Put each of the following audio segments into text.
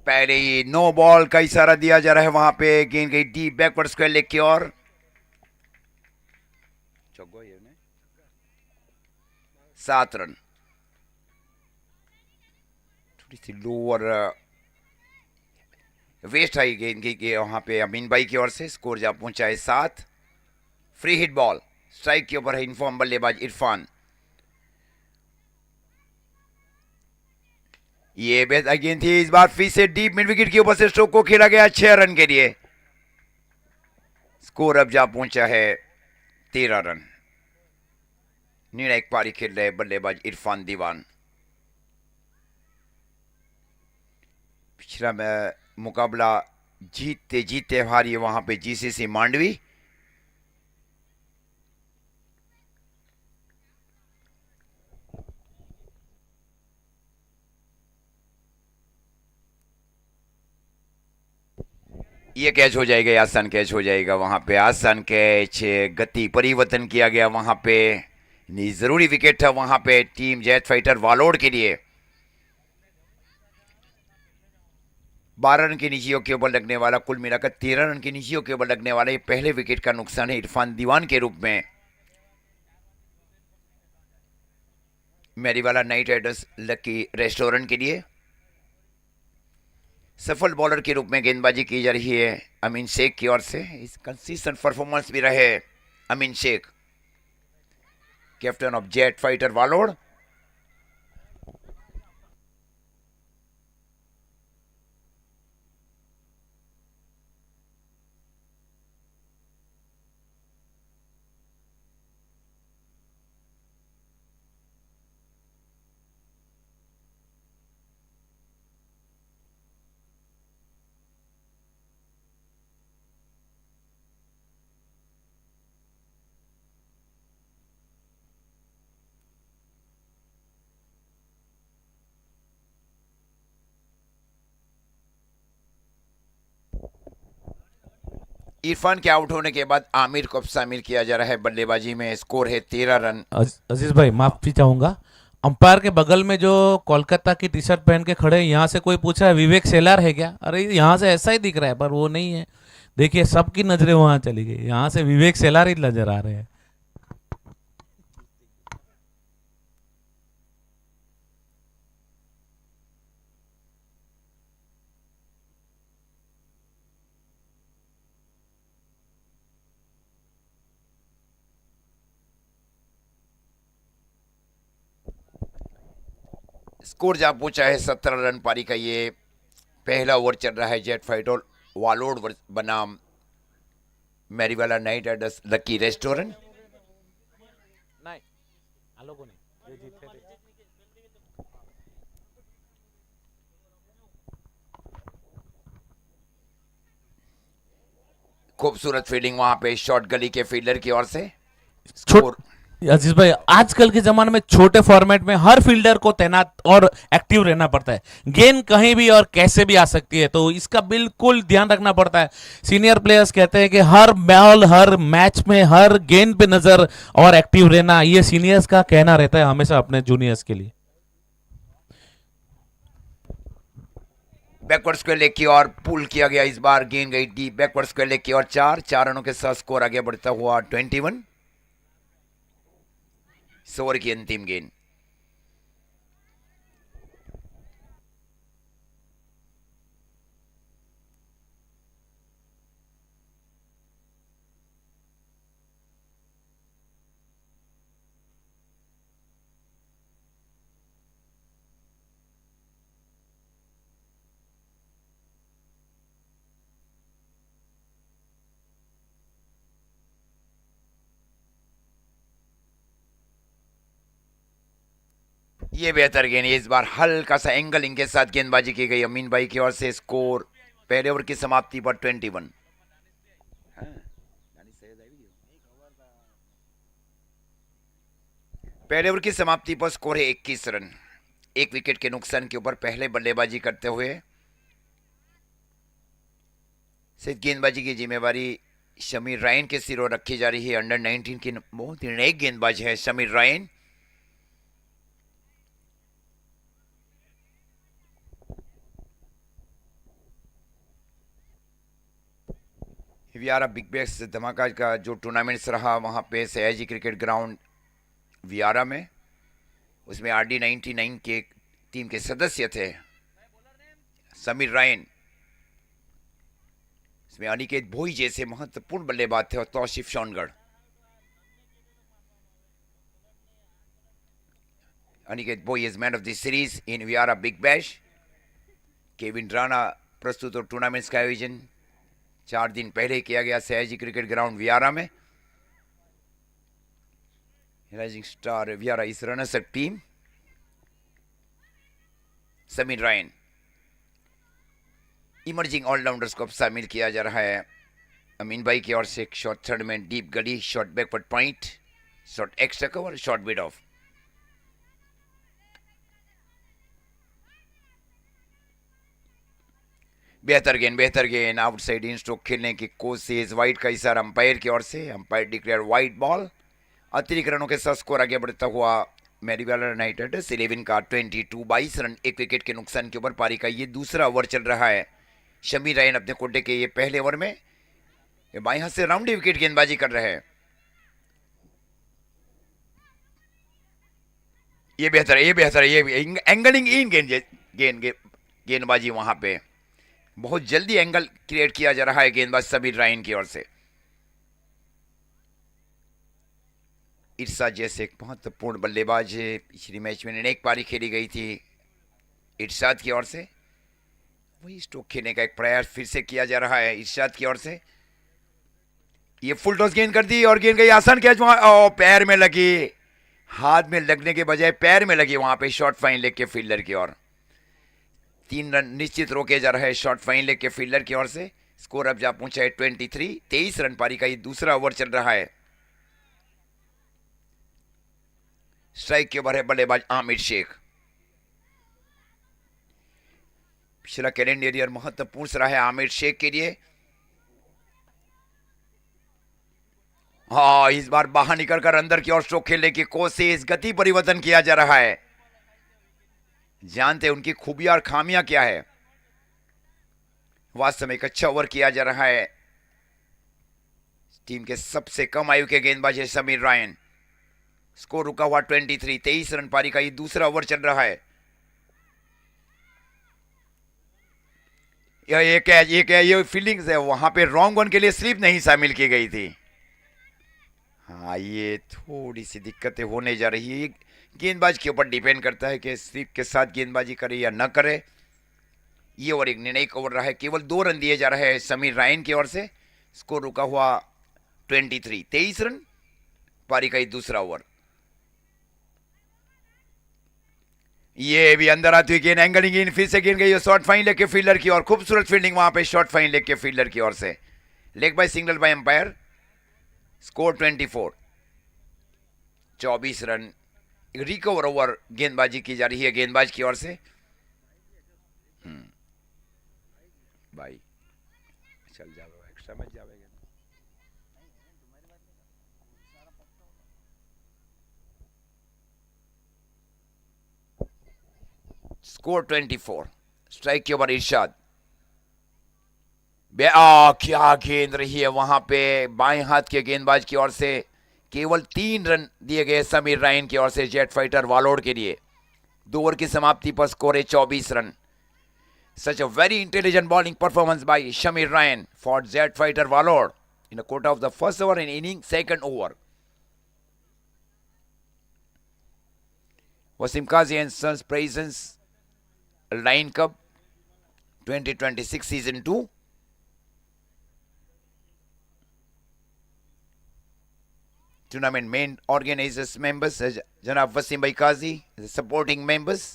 पहले ही no ball का इशारा दिया जा रहा है। वहां पे गेंद गई डीप बैकवर्ड स्क्वायर लेग की ओर। 7 रन। थोड़ी सी लोअर वेस्ट आई गेंद की वहां पे अमीन भाई की ओर से। स्कोर जा पहुंचा है 7। फ्री हिट बॉल स्ट्राइक के ऊपर है इनफॉर्म बल्लेबाज इरफान। ये बेहतर गेंद थी। इस बार फिर से डीप मिड विकेट के ऊपर से स्ट्रोक को खेला गया 6 रन के लिए। स्कोर अब जा पहुंचा है 13 रन। निर्णायक पारी खेल रहे बल्लेबाज इरफान दीवान। पिछला मुकाबला जीतते जीतते हारी वहां पे जीसीसी मांडवी। ये कैच हो जाएगा, आसान कैच हो जाएगा। वहां पे आसान कैच, गति परिवर्तन किया गया वहां पे। जरूरी विकेट था वहां पे टीम जेट फाइटर वालोड के लिए। 12 रन की नीचियों के ऊपर लगने वाला, कुल मिलाकर 13 रन की नीचियों के ऊपर लगने वाला ये पहले विकेट का नुकसान है इरफान दीवान के रूप में। मेरीवाला नाइट राइडर्स लकी रेस्टोरेंट के लिए सफल बॉलर के रूप में गेंदबाजी की जा रही है अमीन शेख की ओर से। इस कंसिस्टेंट परफॉर्मेंस भी रहे Amin Shaikh, captain of jet fighter Valod. Irfan के आउट होने के बाद आमिर को शामिल किया जा रहा है बल्लेबाजी में। स्कोर है 13 रन। अजीज भाई माफी चाहूंगा, अंपायर के बगल में जो कोलकाता की टी शर्ट पहन के खड़े हैं, यहाँ से कोई पूछा है विवेक सेलार है क्या? अरे यहाँ से ऐसा ही दिख रहा है पर वो नहीं है। देखिए सबकी नजरें वहां चली गई, यहाँ से विवेक सेलार ही नजर आ रहे हैं। स्कोर जा पहुंचा है 17 रन पारी का। ये पहला ओवर चल रहा है जेट फाइटर वालोड बनाम मेरीवाला नाइट राइडर्स लकी रेस्टोरेंट। नहीं आ लोगों ने ये जीते थे। खूबसूरत फील्डिंग वहां पे शॉर्ट गली के फील्डर की ओर से। छोट स्कोर अजीज भाई, आजकल के जमाने में छोटे फॉर्मेट में हर फील्डर को तैनात और एक्टिव रहना पड़ता है। गेंद कहीं भी और कैसे भी आ सकती है, तो इसका बिल्कुल ध्यान रखना पड़ता है। सीनियर प्लेयर्स कहते हैं कि हर बॉल, हर मैच में, हर गेंद पे नजर और एक्टिव रहना, ये सीनियर्स का कहना रहता है हमेशा अपने जूनियर्स के लिए। बैकवर्ड स्क्वायर लेग की ओर पुल किया गया। इस बार गेंद गई डीप बैकवर्ड स्क्वायर लेग की ओर। 4 रनों के साथ स्कोर आगे बढ़ता हुआ 21। इस ओवर की अंतिम गेंद। ये बेहतर गेंद। इस बार हल्का सा एंगलिंग के साथ गेंदबाजी की गई अमीन भाई की ओर से। स्कोर पहले ओवर की समाप्ति पर 21। पहले ओवर की समाप्ति पर स्कोर है 21 रन। एक विकेट के नुकसान के ऊपर पहले बल्लेबाजी करते हुए सिर्फ गेंदबाजी की जिम्मेवारी शमीर रायन के सिरों रखी जा रही है। अंडर 19 की बहुत निर्णायक गेंदबाज है शमीर रायन। वियारा बिग बैश धमाका का जो टूर्नामेंट्स रहा वहाँ पे सयाजी क्रिकेट ग्राउंड वियारा में, उसमें RD99 के टीम के सदस्य थे समीर रायन, इसमें अनिकेत भोई जैसे महत्वपूर्ण बल्लेबाज थे और Tausif Shaungadh. Aniket Bhoi is man of the series in Vyara big bash. Kevin Rana प्रस्तुत और टूर्नामेंट्स का आयोजन 4 दिन पहले किया गया सयाजी क्रिकेट ग्राउंड वियारा में। राइजिंग स्टार वियारा इस runners up team Sameer Ryan. Emerging allrounders को अब शामिल किया जा रहा है। अमीन भाई की ओर से एक शॉट थर्ड में डीप गली, shot backward point, shot extra cover, shot bid of. बेहतर गेंद आउटसाइड इन स्ट्रोक खेलने की कोशिश, वाइड का इशारा अंपायर की ओर से, अंपायर डिक्लेयर वाइड बॉल। अतिरिक्त रनों के साथ स्कोर आगे बढ़ता हुआ मेरीवाला नाइट राइडर्स 11 का 22 रन, एक विकेट के नुकसान के ऊपर पारी का ये दूसरा ओवर चल रहा है। शमीर रायन अपने कोटे के ये पहले ओवर में बाएं हाथ से राउंडी विकेट गेंदबाजी कर रहे हैं। ये बेहतर है ये एंगलिंग इन गेंदबाजी वहां पे बहुत जल्दी एंगल क्रिएट किया जा रहा है गेंदबाज समीर रायन की ओर से। इरशाद जैसे एक महत्वपूर्ण बल्लेबाज है, पिछली मैच में अनेक पारी खेली गई थी इरशाद की ओर से, वही स्ट्रोक खेलने का एक प्रयास फिर से किया जा रहा है इरशाद की ओर से। ये फुल टॉस गेंद कर दी और गेंद गई आसान कैच, वहां पैर में लगी, हाथ में लगने के बजाय पैर में लगी, वहां पे शॉर्ट फाइन लेग के फील्डर की ओर। 3 रन निश्चित रोके जा रहे हैं शॉर्ट फाइन लेग के फील्डर की ओर से। स्कोर अब जा पहुंचा है 23 रन, पारी का ये दूसरा ओवर चल रहा है। स्ट्राइक के ओवर है बल्लेबाज आमिर शेख। पिछला कैलेंडर ईयर महत्वपूर्ण रहा है आमिर शेख के लिए। हाँ, इस बार बाहर निकलकर अंदर की ओर स्ट्रोक खेलने की कोशिश, गति परिवर्तन किया जा रहा है। जानते हैं उनकी खूबियां और खामियां क्या है। वास्तव में एक अच्छा ओवर किया जा रहा है। टीम के सबसे कम आयु के गेंदबाज है समीर रायन। स्कोर रुका हुआ 23 रन, पारी का ये दूसरा ओवर चल रहा है। ये फील्डिंग है, वहां पे रॉन्ग वन के लिए स्लिप नहीं शामिल की गई थी। हाँ, ये थोड़ी सी दिक्कतें होने जा रही है। गेंदबाज के ऊपर डिपेंड करता है कि स्लिप के साथ गेंदबाजी करे या न करे। ये ओवर एक निर्णायक ओवर रहा है, केवल 2 रन दिए जा रहे हैं समीर रायन की ओर से। स्कोर रुका हुआ 23 रन, पारी का ये दूसरा ओवर। ये भी अंदर आती हुई गेंद, एंगलिंग इन, फिर से गेंद गई शॉर्ट फाइन लेग के फील्डर की ओर। खूबसूरत फील्डिंग वहां पे शॉर्ट फाइन लेग के फील्डर की ओर से। Leg by single bye umpire. Score 24 run. Recover over गेंदबाजी की जा रही है गेंदबाज की ओर से। भाई चल जाओ, एक्स्ट्रा मैच जाएगा। स्कोर 24। स्ट्राइक के ओवर इरशाद। क्या गेंद रही है वहां पे बाएं हाथ के गेंदबाज की ओर से। केवल 3 रन दिए गए समीर रायन की ओर से जेट फाइटर वालोड के लिए। 2 ओवर की समाप्ति पर स्कोर है 24 run. Such a very intelligent bowling performance by Samir Rayan for jet fighter Valod in the quota of the first over in inning second over. Wasim Kazi and sons presents line cup 2026 season 2। Tournament main organisers members जनाब वसीम भाई काजी, supporting members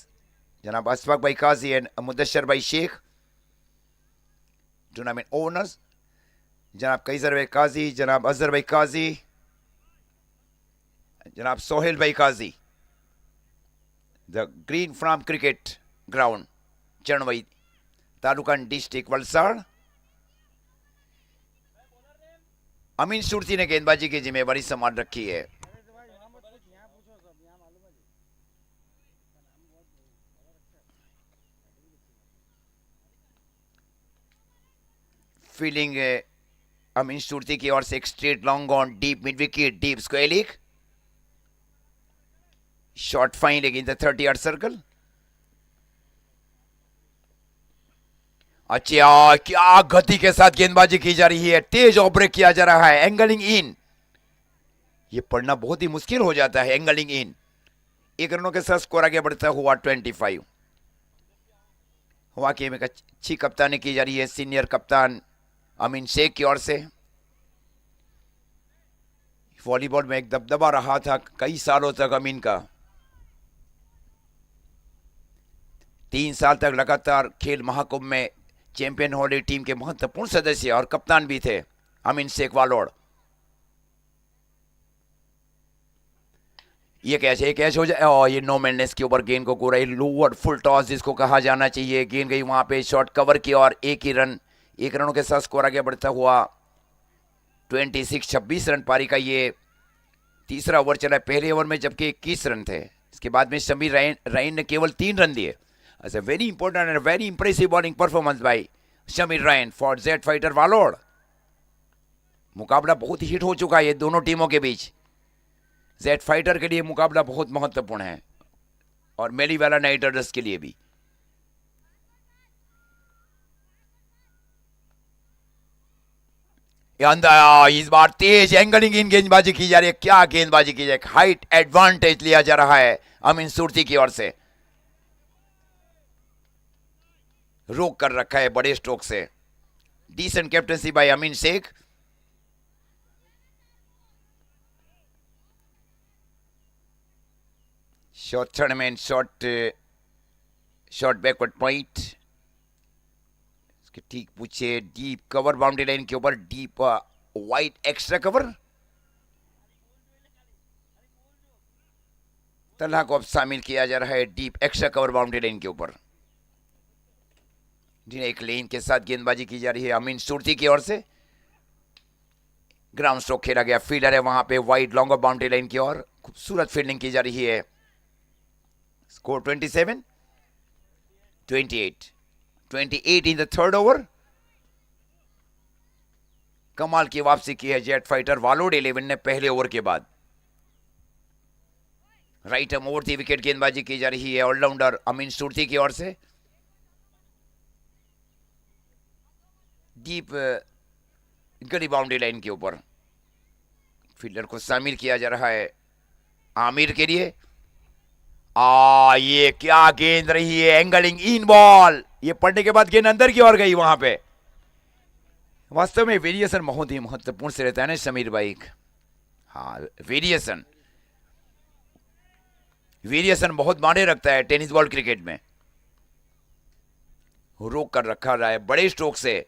जनाब अशफाक भाई Kazi and Mudassar भाई Sheikh. Tournament owners जनाब कैसर भाई काजी, जनाब अजहर भाई काजी, जनाब सोहेल भाई Kazi. The green farm cricket ground Charanvai, taluka district Valsad. Amin Surti ने गेंदबाजी की जिम्मेवारी संभाल रखी है। फील्डिंग अमीन सुरती की ओर से एक straight long on deep mid wicket deep square leg shot fine leg in the 30-yard circle. अच्छा, क्या गति के साथ गेंदबाजी की जा रही है, तेज ऑफ ब्रेक किया जा रहा है, एंगलिंग इन। ये पढ़ना बहुत ही मुश्किल हो जाता है, एंगलिंग इन। 1 रनों के साथ स्कोर आगे बढ़ता हुआ 25। वाकई में अच्छी कप्तानी की जा रही है सीनियर कप्तान अमीन शेख की ओर से। वॉलीबॉल में एक दबदबा रहा था कई सालों तक अमीन का। 3 साल तक लगातार खेल महाकुंभ में चैंपियन हॉली टीम के महत्वपूर्ण सदस्य और कप्तान भी थे अमीन शेख वालोड़। ये कैच हो जाए, और ये नो मैननेस के ऊपर गेंद को पूरा लोअर फुल टॉस जिसको कहा जाना चाहिए, गेंद गई वहां पे शॉर्ट कवर की और 1 रनों के साथ स्कोर आगे बढ़ता हुआ 26 रन पारी का ये तीसरा ओवर चला। पहले ओवर में जबकि 21 रन थे, इसके बाद में समीर रायन ने केवल 3 रन दिए। As a very important and very impressive bowling performance by Samir Rayan for jet fighter Valod. मुकाबला बहुत ही हिट हो चुका है ये दोनों टीमों के बीच। जेड फाइटर के लिए मुकाबला बहुत महत्वपूर्ण है और मेलीवाला नाइट राइडर्स के लिए भी। इस बार तेज एंगलिंग इन गेंदबाजी की जा रही है, क्या गेंदबाजी की जाए, हाइट एडवांटेज लिया जा रहा है अमीन सुरती की ओर से। रोक कर रखा है बड़े स्ट्रोक से। Decent captaincy by Amin Shaikh. Short third man short backward point इसके ठीक पूछे डीप कवर बाउंड्री लाइन के ऊपर deep wide extra cover. Talha को अब शामिल किया जा रहा है deep extra cover boundary line के ऊपर। जिन्हें एक लेन के साथ गेंदबाजी की जा रही है अमीन सुरती की ओर से। ग्राउंड स्ट्रोक खेला गया, फील्डर है वहां पे वाइड लॉन्ग बाउंड्री लाइन की ओर, खूबसूरत फील्डिंग की जा रही है। Score 27, 28 in the third over. कमाल की वापसी की है जेट फाइटर वालोड़ 11 ने पहले ओवर के बाद। Right arm over the wicket गेंदबाजी की जा रही है ऑलराउंडर अमीन सुरती की ओर से। डीप गली बाउंड्री लाइन के ऊपर फील्डर को शामिल किया जा रहा है आमिर के लिए। ये क्या गेंद रही है, एंगलिंग इन बॉल। ये पड़ने के बाद गेंद अंदर की ओर गई वहां पे। वास्तव में वेरिएशन बहुत ही महत्वपूर्ण से रहता है ना समीर भाई। हाँ, वेरिएशन बहुत मायने रखता है टेनिस बॉल क्रिकेट में। रोक कर रखा रहा है बड़े स्ट्रोक से।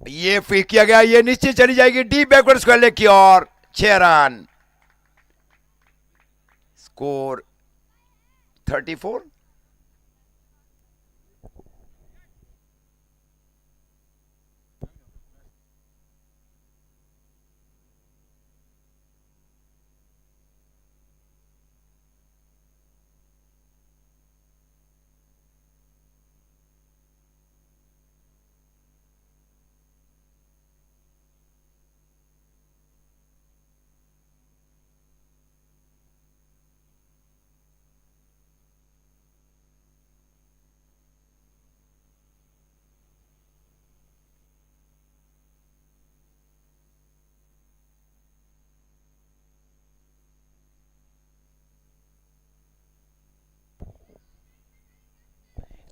ये फेंक किया गया, ये नीचे चली जाएगी डीप बैकवर्ड स्क्वायर लेग की ओर। 6 रन। स्कोर 34।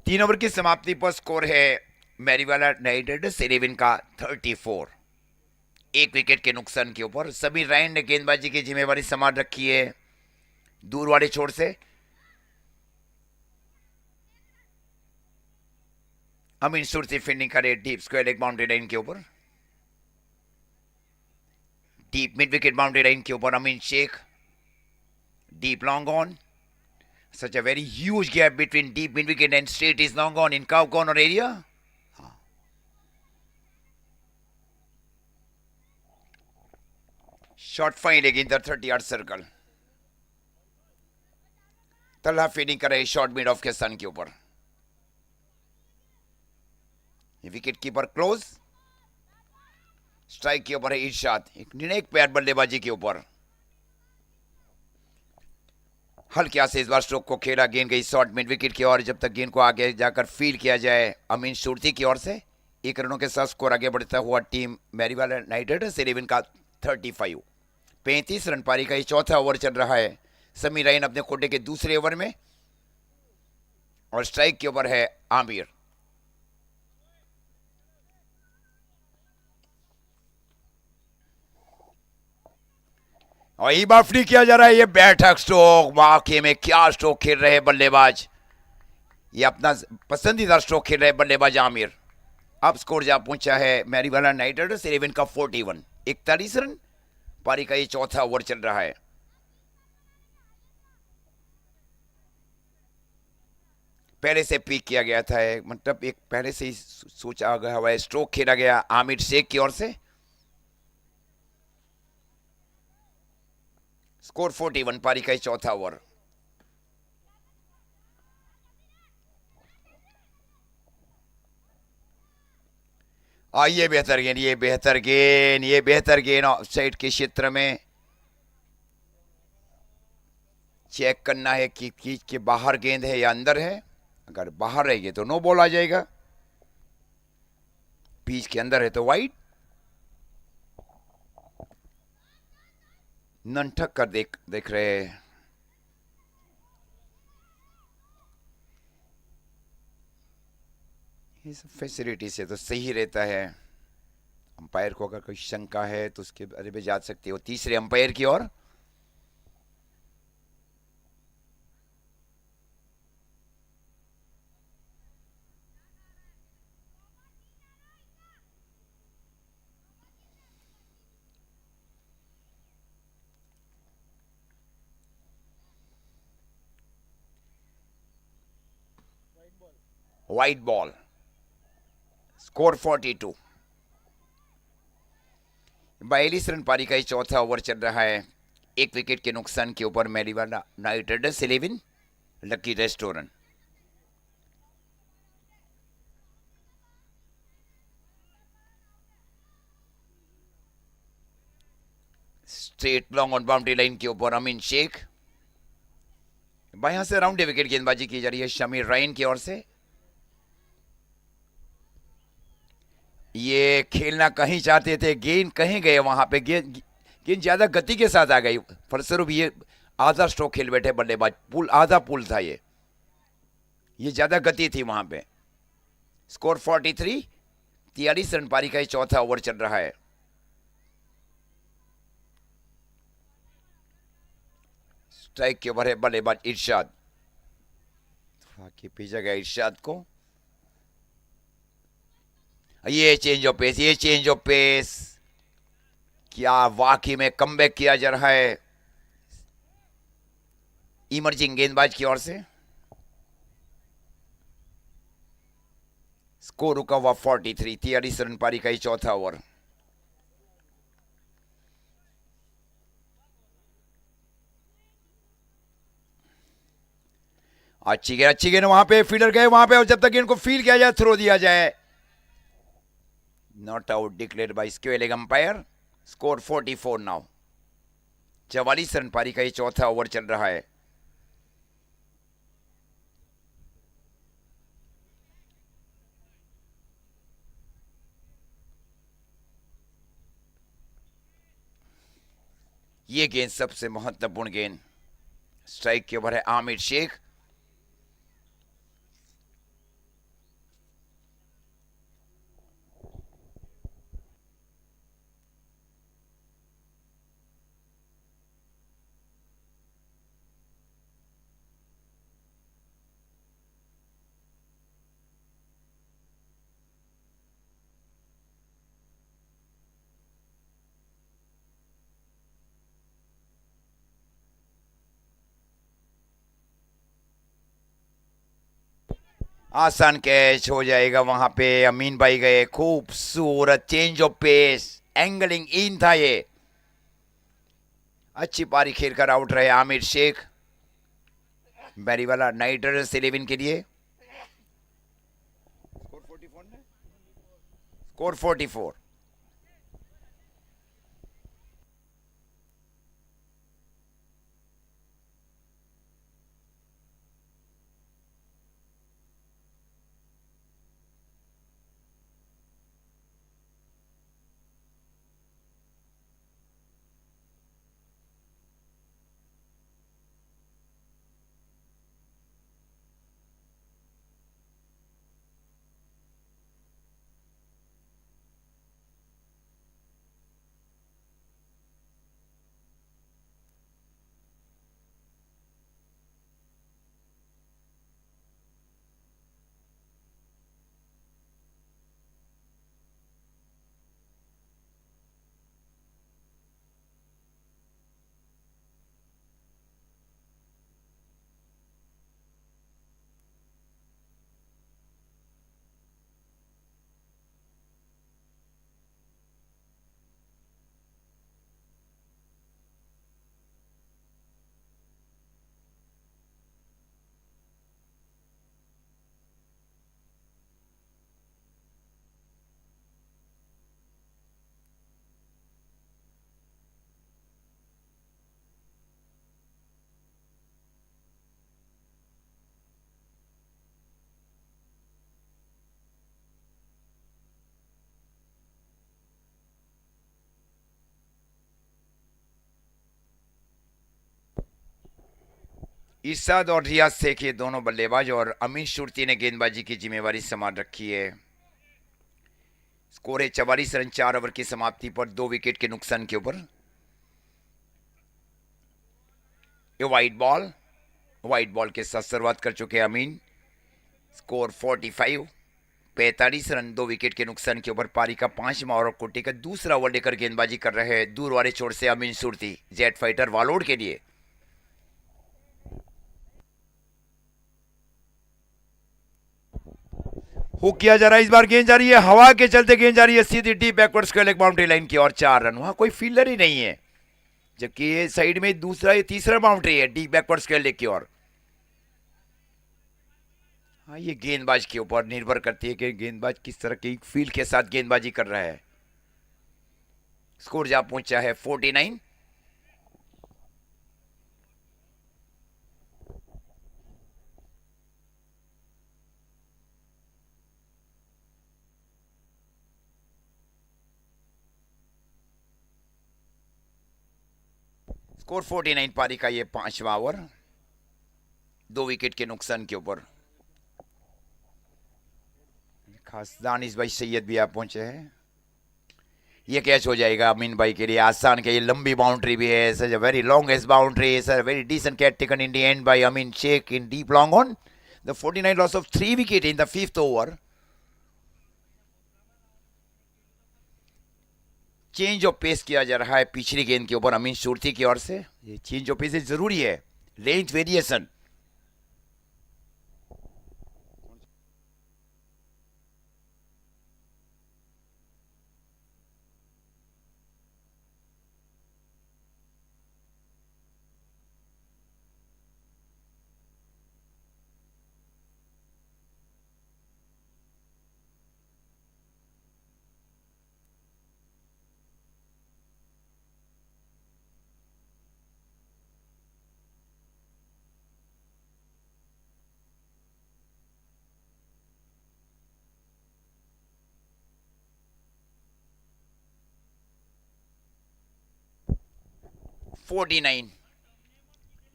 तीन ओवर की समाप्ति पर स्कोर है मेरीवाला नाइट राइडर्स 11 का 34। 1 विकेट के नुकसान के ऊपर समीर रायन ने गेंदबाजी की जिम्मेवारी संभाल रखी है दूर वाले छोर से। अमीन सुरती फील्डिंग करे deep square leg boundary line के ऊपर। Deep mid wicket boundary line के ऊपर Amin Shaikh deep long on. Such a very huge gap between deep mid wicket and straight is long on in cow corner area. Shot fine again the 30-yard circle. Talha fielding कर रहे short mid of के सन के ऊपर। Wicket keeper close, strike के ऊपर है इरशाद, एक निर्णायक पैर बल्लेबाजी के ऊपर। हल्के से इस बार स्ट्रोक को खेला, गेंद गई शॉर्ट मिड विकेट की ओर। जब तक गेंद को आगे जाकर फील्ड किया जाए अमीन सुरती की ओर से। 1 रनों के साथ स्कोर आगे बढ़ता हुआ टीम मेरीवाला नाइट राइडर्स 11 का 35 रन पारी का ये चौथा ओवर चल रहा है। समीर रायन अपने कोटे के दूसरे ओवर में और स्ट्राइक के ऊपर है आमिर। और ये बार फ्री किया जा रहा है, ये बैठक स्ट्रोक। वाकई में क्या स्ट्रोक खेल रहे हैं बल्लेबाज, ये अपना पसंदीदा स्ट्रोक खेल रहे हैं बल्लेबाज आमिर। अब स्कोर जा पहुंचा है मेरीवाला नाइट राइडर्स 11 का 41, 41 रन पारी का ये चौथा ओवर चल रहा है। पहले से पिक किया गया था, मतलब एक पहले से ही सोचा गया हुआ है स्ट्रोक खेला गया आमिर शेख की ओर से। स्कोर 41 पारी का चौथा ओवर। ये बेहतर गेंद, ये बेहतर गेंद, ये बेहतर गेंद ऑफ साइड के क्षेत्र में। चेक करना है कि बाहर गेंद है या अंदर है। अगर बाहर रहेगी तो नो बॉल आ जाएगा, पिच के अंदर है तो वाइड। ननठक कर देख रहे हैं। इस फैसिलिटी से तो सही रहता है। अंपायर को अगर कोई शंका है तो उसके बारे में जा सकते हो तीसरे अंपायर की ओर। वाइड बॉल, स्कोर 42, 42 रन पारी का ही चौथा ओवर चल रहा है। 1 विकेट के नुकसान के ऊपर Meriwala knight riders 11, lucky restaurant. Straight long on boundary line के ऊपर अमीन शेख। बाएं से राउंड विकेट गेंदबाजी की जा रही है शमीर रायन की ओर से। ये खेलना कहीं चाहते थे, गेंद कहीं गए वहां पे, गेंद ज्यादा गति के साथ आ गई, फलस्वरूप ये आधा स्ट्रोक खेल बैठे बल्लेबाज। पुल आधा पुल था, ये ज्यादा गति थी वहां पे। स्कोर 43, 43 रन पारी का चौथा ओवर चल रहा है। स्ट्राइक के ऊपर है बल्लेबाज इरशाद, भेजा गया इरशाद को। ये चेंज ऑफ पेस, ये चेंज ऑफ पेस, क्या वाकई में कमबैक किया जा रहा है इमर्जिंग गेंदबाज की ओर से। स्कोर रुका हुआ 43, 43 रन पारी का ही चौथा ओवर। अच्छी गेंद वहां पे, फील्डर गए वहां पे, और जब तक गेंद को फील्ड किया जाए थ्रो दिया जाए। Not out declared by square leg umpire. Score 44 now, 44 run पारी का ये चौथा ओवर चल रहा है। ये गेंद सबसे महत्वपूर्ण गेंद। स्ट्राइक के ऊपर है आमिर शेख। आसान कैच हो जाएगा वहां पे, अमीन भाई गए, खूबसूरत चेंज ऑफ पेस, एंगलिंग इन था ये। अच्छी पारी खेलकर आउट रहे आमिर शेख। बैरीवाला नाइट राइडर्स 11 के लिए स्कोर 44। इरशाद और रियाज शेख ये दोनों बल्लेबाज और अमीन शुर्ती ने गेंदबाजी की जिम्मेवारी संभाल रखी है। स्कोर है 44 रन 4 ओवर की समाप्ति पर 2 विकेट के नुकसान के ऊपर। ये वाइट बॉल के साथ शुरुआत कर चुके हैं अमीन। स्कोर 45 रन 2 विकेट के नुकसान के ऊपर। पारी का 5वां ओवर कोटी का दूसरा ओवर लेकर गेंदबाजी कर रहे हैं दूर वाले छोर से अमीन शुर्ती जेट फाइटर वालोड के लिए। हुक किया जा रहा है, इस बार गेंद जा रही है, हवा के चलते गेंद जा रही है सीधी deep backward square leg boundary line की और 4 रन। वहां कोई फील्डर ही नहीं है, जबकि ये साइड में दूसरा या तीसरा बाउंड्री है डीप बैकवर्ड स्क्वायर लेग की ओर। हाँ, ये गेंदबाज के ऊपर निर्भर करती है कि गेंदबाज किस तरह की फील्ड के साथ गेंदबाजी कर रहा है। स्कोर जा पहुंचा है 49। स्कोर 49 पारी का ये 5वां ओवर 2 विकेट के नुकसान के ऊपर। खास दानिश भाई सैयद भी आप पहुंचे हैं। ये कैच हो जाएगा अमीन भाई के लिए आसान के। ये लंबी बाउंड्री भी है, such a very longest boundary, sir very decent catch taken in the end by Amin Shaikh in deep long on the 49 loss of 3 wicket in the 5th over. Change of pace किया जा रहा है पिछली गेंद के ऊपर अमीन शुर्ती की ओर से। ये चेंज ऑफ पेस जरूरी है, range variation.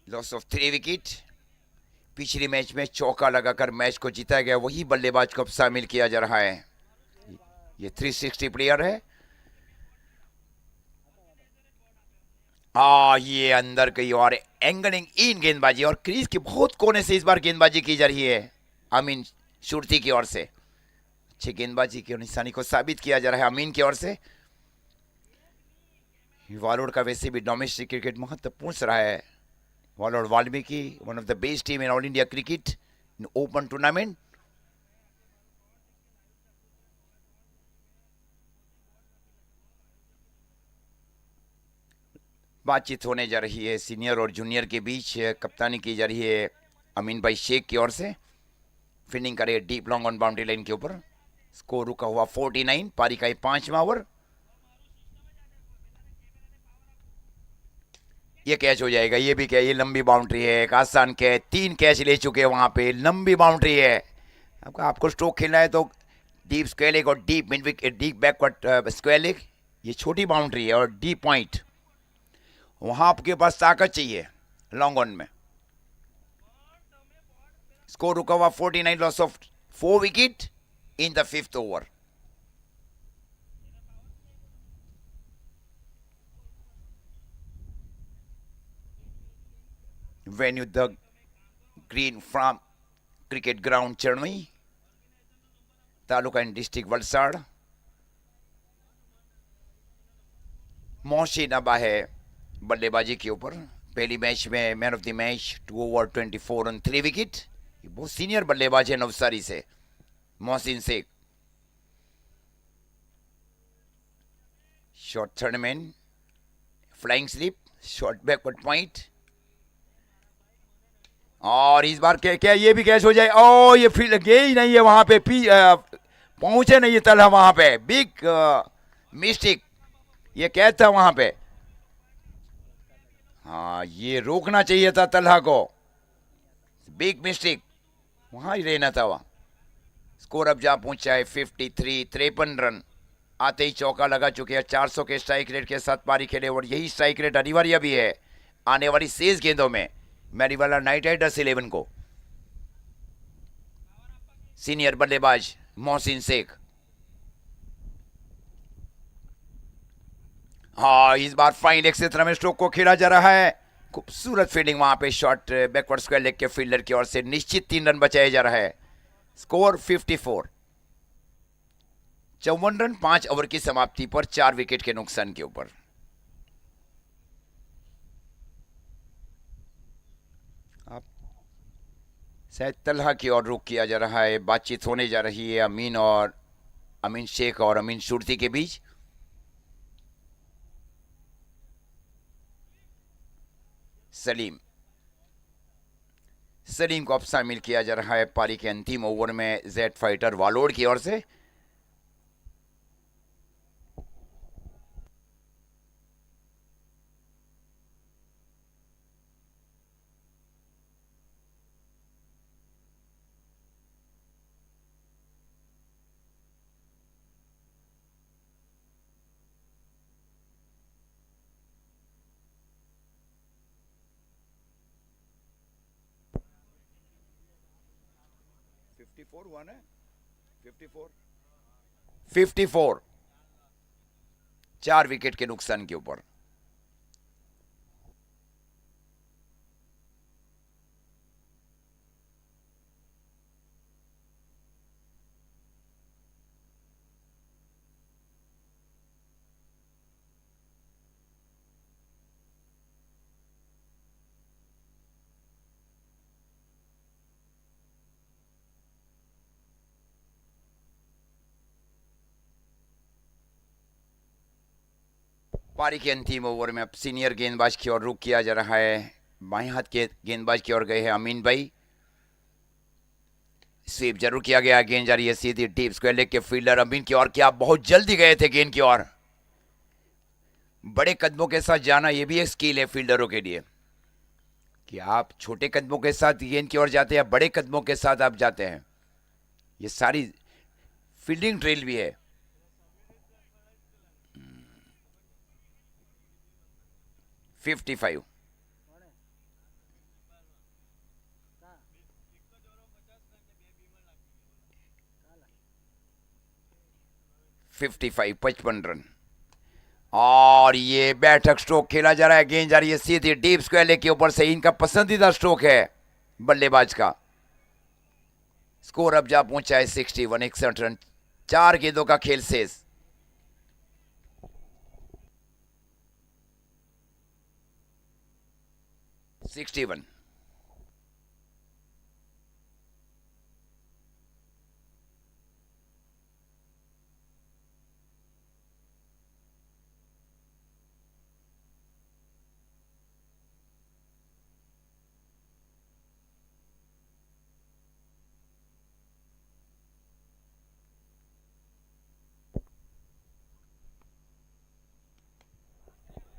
Loss of 3 wicket. पिछले मैच में चौका लगाकर मैच को जीता गया वही बल्लेबाज को अब शामिल किया जा रहा है। ये 360 प्लेयर है। ये अंदर की और एंगलिंग इन गेंदबाजी और क्रीज के बहुत कोने से इस बार गेंदबाजी की जा रही है अमीन शुर्ती की ओर से। अच्छी गेंदबाजी की निशानी को साबित किया जा रहा है अमीन की ओर से। वालोड का वैसे भी डोमेस्टिक क्रिकेट महत्वपूर्ण रहा है। Valod Valmiki one of the best team in all India cricket in open tournament. बातचीत होने जा रही है सीनियर और जूनियर के बीच, कप्तानी की जा रही है अमीन भाई शेख की ओर से फील्डिंग करे deep long on boundary line के ऊपर। स्कोर रुका हुआ 49, पारी का 5वां ओवर। ये कैच हो जाएगा, ये भी क्या, ये लंबी बाउंड्री है, एक आसान कैच, 3 कैच ले चुके हैं वहां पे, लंबी बाउंड्री है। आपको स्ट्रोक खेलना है तो डीप स्क्वायर लेग और deep mid wicket, deep backward square leg, ये छोटी बाउंड्री है, और डीप पॉइंट, वहां आपके पास ताकत चाहिए लॉन्ग ऑन में। स्कोर रुका हुआ 49, loss of 4 wicket in the 5th over. Venue the Green Farm Cricket Ground, Charanvi, taluka and district Valsad. Mohsin Aba है बल्लेबाजी के ऊपर। पहली मैच में man of the match, 2 over 24 run 3 wicket. बहुत सीनियर बल्लेबाज है नवसारी से Mohsin Shaikh. Short third man, flying slip, short backward point, और इस बार क्या क्या ये भी कैच हो जाए। ओ ये फील्ड गए ही नहीं है वहां पे, पहुंचे नहीं तलहा वहां पे, बिग मिस्टेक, ये कैच था वहां पे। हाँ, ये रोकना चाहिए था तलहा को, बिग मिस्टेक, वहां ही रहना था वहां। स्कोर अब जहां पहुंचा है 53, 53 रन। आते ही चौका लगा चुके हैं, 400 के स्ट्राइक रेट के साथ पारी खेले, और यही स्ट्राइक रेट अनिवार्य भी है आने वाली शेष गेंदों में मैरीवाला नाइट राइडर्स 11 को। सीनियर बल्लेबाज मोहसिन शेख। हाँ, इस बार फाइन लेग से तरह स्ट्रोक को खेला जा रहा है। खूबसूरत फील्डिंग वहां पे, शॉट बैकवर्ड स्क्वायर लेग के फील्डर की ओर से, निश्चित 3 रन बचाया जा रहा है। स्कोर 54, 54 रन 5 ओवर की समाप्ति पर 4 विकेट के नुकसान के ऊपर। शायद तलहा की ओर रुख किया जा रहा है, बातचीत होने जा रही है अमीन शेख और अमीन सुरती के बीच। सलीम को अब शामिल किया जा रहा है पारी के अंतिम ओवर में जेड फाइटर वालोड की ओर से। हुआ ना, 54, 4 विकेट के नुकसान के ऊपर। पारी के अंतिम ओवर में अब सीनियर गेंदबाज की ओर रुख किया जा रहा है। बाएं हाथ के गेंदबाज की ओर गए हैं अमीन भाई। स्वीप जरूर किया गया, गेंद जा रही है सीधी डीप स्क्वायर लेग के फील्डर अमीन की ओर। क्या बहुत जल्दी गए थे गेंद की ओर, बड़े कदमों के साथ जाना ये भी एक स्किल है फील्डरों के लिए, कि आप छोटे कदमों के साथ गेंद की ओर जाते हैं, बड़े कदमों के साथ आप जाते हैं, ये सारी फील्डिंग ड्रिल भी है। Fifty 55 run. और ये बैठक स्ट्रोक खेला जा रहा है, गेंद जा रही है सीधी डीप स्क्वायर लेग के ऊपर से, इनका पसंदीदा स्ट्रोक है बल्लेबाज का। स्कोर अब जा पहुंचा है 61, 61 रन, 4 गेंदों का खेल शेष। Sixty one.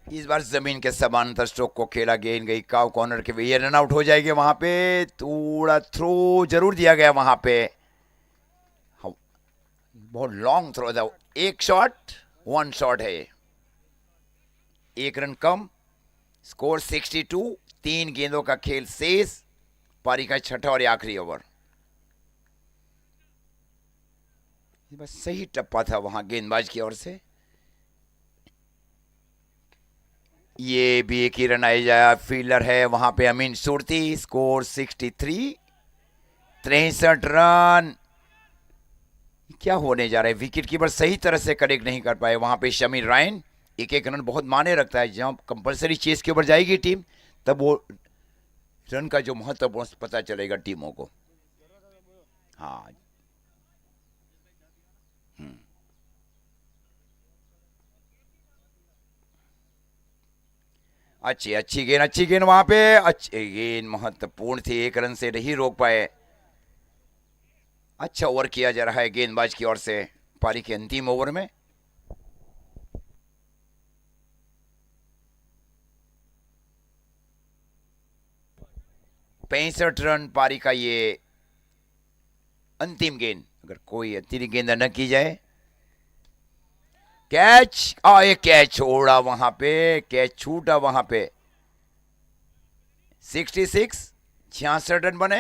इस बार जमीन के समानांतर स्ट्रोक को खेला, गेंद गई काउ कॉर्नर के, ये रन आउट हो जाएगी। वहां पे थोड़ा थ्रो जरूर दिया गया वहां पे, बहुत लॉन्ग थ्रो था। एक शॉट, वन शॉट है, एक रन कम, स्कोर 62। 3 गेंदों का खेल शेष, पारी का छठा और आखिरी ओवर। बस सही टप्पा था वहां गेंदबाज की ओर से, ये भी एक ही रन आई जाया। फील्डर है वहां पे अमीन सुरती, स्कोर 63, 63 रन। क्या होने जा रहा है, विकेट कीपर सही तरह से कनेक्ट नहीं कर पाए वहां पे। शमीर रायन एक एक रन बहुत माने रखता है, जहां कंपलसरी चेस के ऊपर जाएगी टीम, तब वो रन का जो महत्व पता चलेगा टीमों को। हाँ, अच्छी अच्छी गेंद, अच्छी गेंद वहां पे, अच्छी गेंद महत्वपूर्ण थी, एक रन से नहीं रोक पाए। अच्छा ओवर किया जा रहा है गेंदबाज की ओर से पारी के अंतिम ओवर में। 65 रन पारी का ये अंतिम गेंद, अगर कोई अतिरिक्त गेंद न की जाए। कैच, एक कैच छोड़ा वहां पे, कैच छूटा वहां पे। 66, 66 रन बने।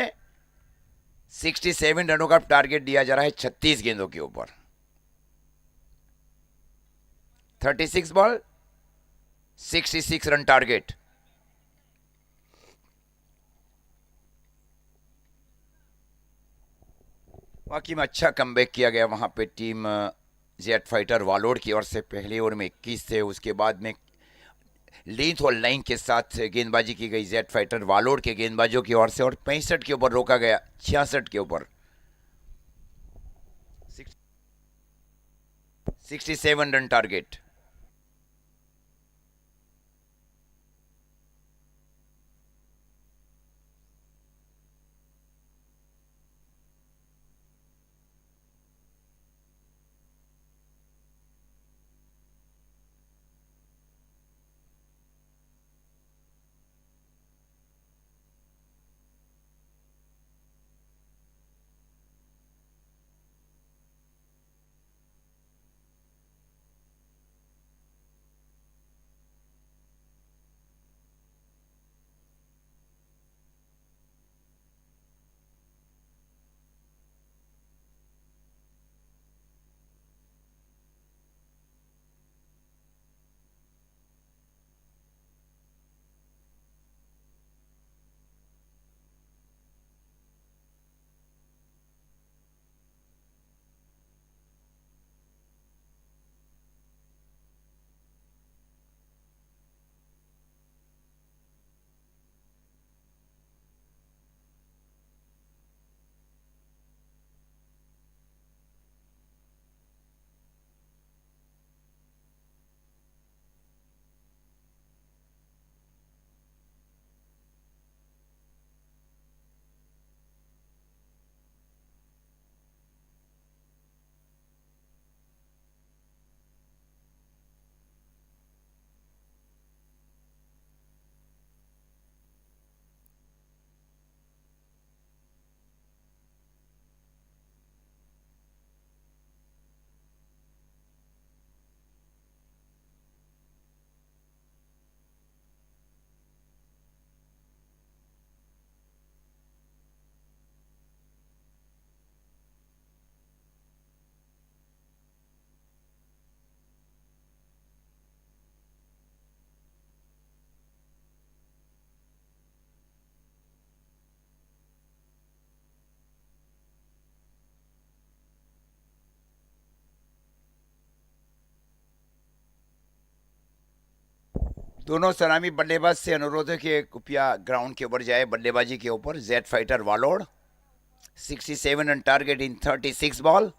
67 रनों का टारगेट दिया जा रहा है 36 गेंदों के ऊपर। 36 बॉल, 66 रन टारगेट। बाकी में अच्छा कमबैक किया गया वहां पे टीम जेट फाइटर वालोड की ओर से। पहले ओवर में 21 थे, उसके बाद में लेंथ और लाइन के साथ गेंदबाजी की गई जेट फाइटर वालोड के गेंदबाजों की ओर से, और 65 के ऊपर रोका गया, 66 के ऊपर। 67 रन टारगेट। दोनों सलामी बल्लेबाज से अनुरोध है कि कृपया ग्राउंड के ऊपर जाए बल्लेबाजी के ऊपर। जेट फाइटर वालोड 67 रन टारगेट इन 36 बॉल।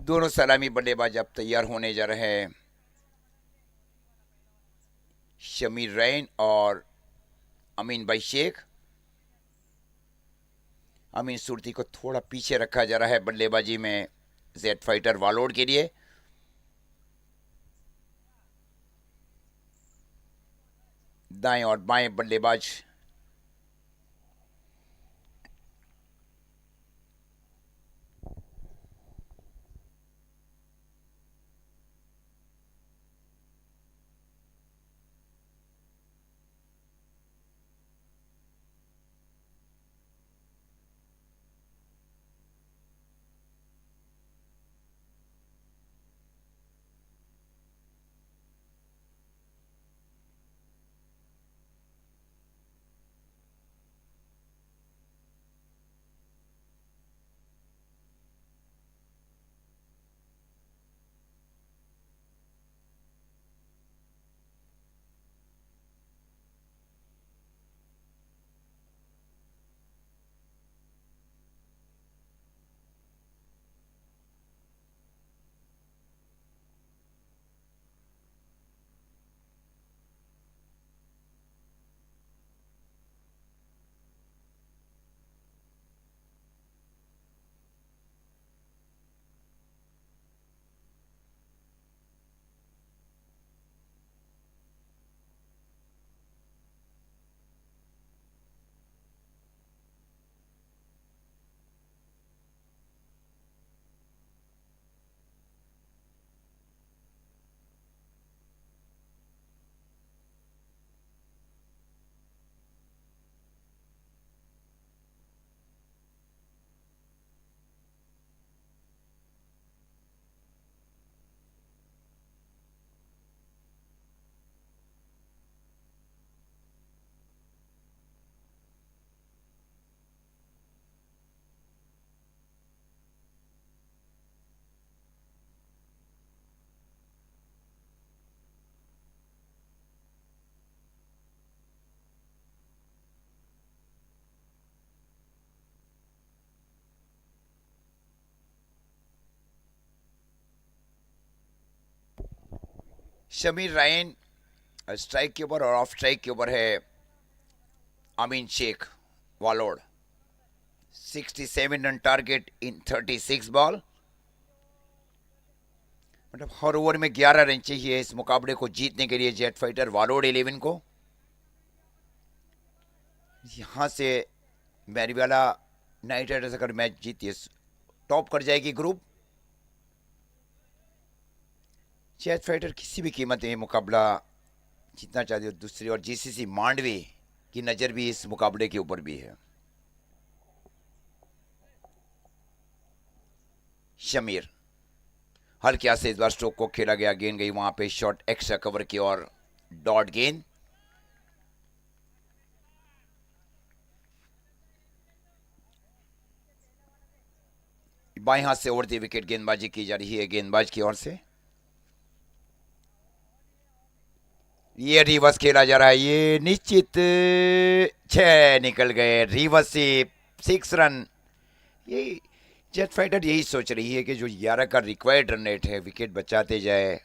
दोनों सलामी बल्लेबाज अब तैयार होने जा रहे हैं, शमीर रैन और अमीन भाई शेख। अमीन सुरती को थोड़ा पीछे रखा जा रहा है बल्लेबाजी में जेड फाइटर वालोड के लिए। दाएं और बाएं बल्लेबाज शमीर रैन स्ट्राइक के ऊपर और ऑफ स्ट्राइक के ऊपर है अमीन शेख वालोड। 67 रन टारगेट इन 36 बॉल। मतलब हर ओवर में 11 रन चाहिए इस मुकाबले को जीतने के लिए जेट फाइटर वालोड 11 को। यहां से मैरीवाला नाइट राइडर्स अगर मैच जीती है टॉप कर जाएगी ग्रुप। जेट फाइटर किसी भी कीमत में मुकाबला जीतना चाहती है। दूसरी और जीसीसी मांडवी की नज़र भी इस मुकाबले के ऊपर भी है। शमीर हल्के से इस बार स्ट्रोक को खेला गया, गेंद गई वहां पे शॉट एक्स्ट्रा कवर की और डॉट गेंद। बाएं हाथ से उड़ती विकेट गेंदबाजी की जा रही है गेंदबाज की ओर से। ये रिवर्स खेला जा रहा है, ये निश्चित 6 निकल गए। रिवर्स से 6 रन। ये जेट फाइटर यही सोच रही है कि जो 11 का रिक्वायर्ड रन रेट है विकेट बचाते जाए।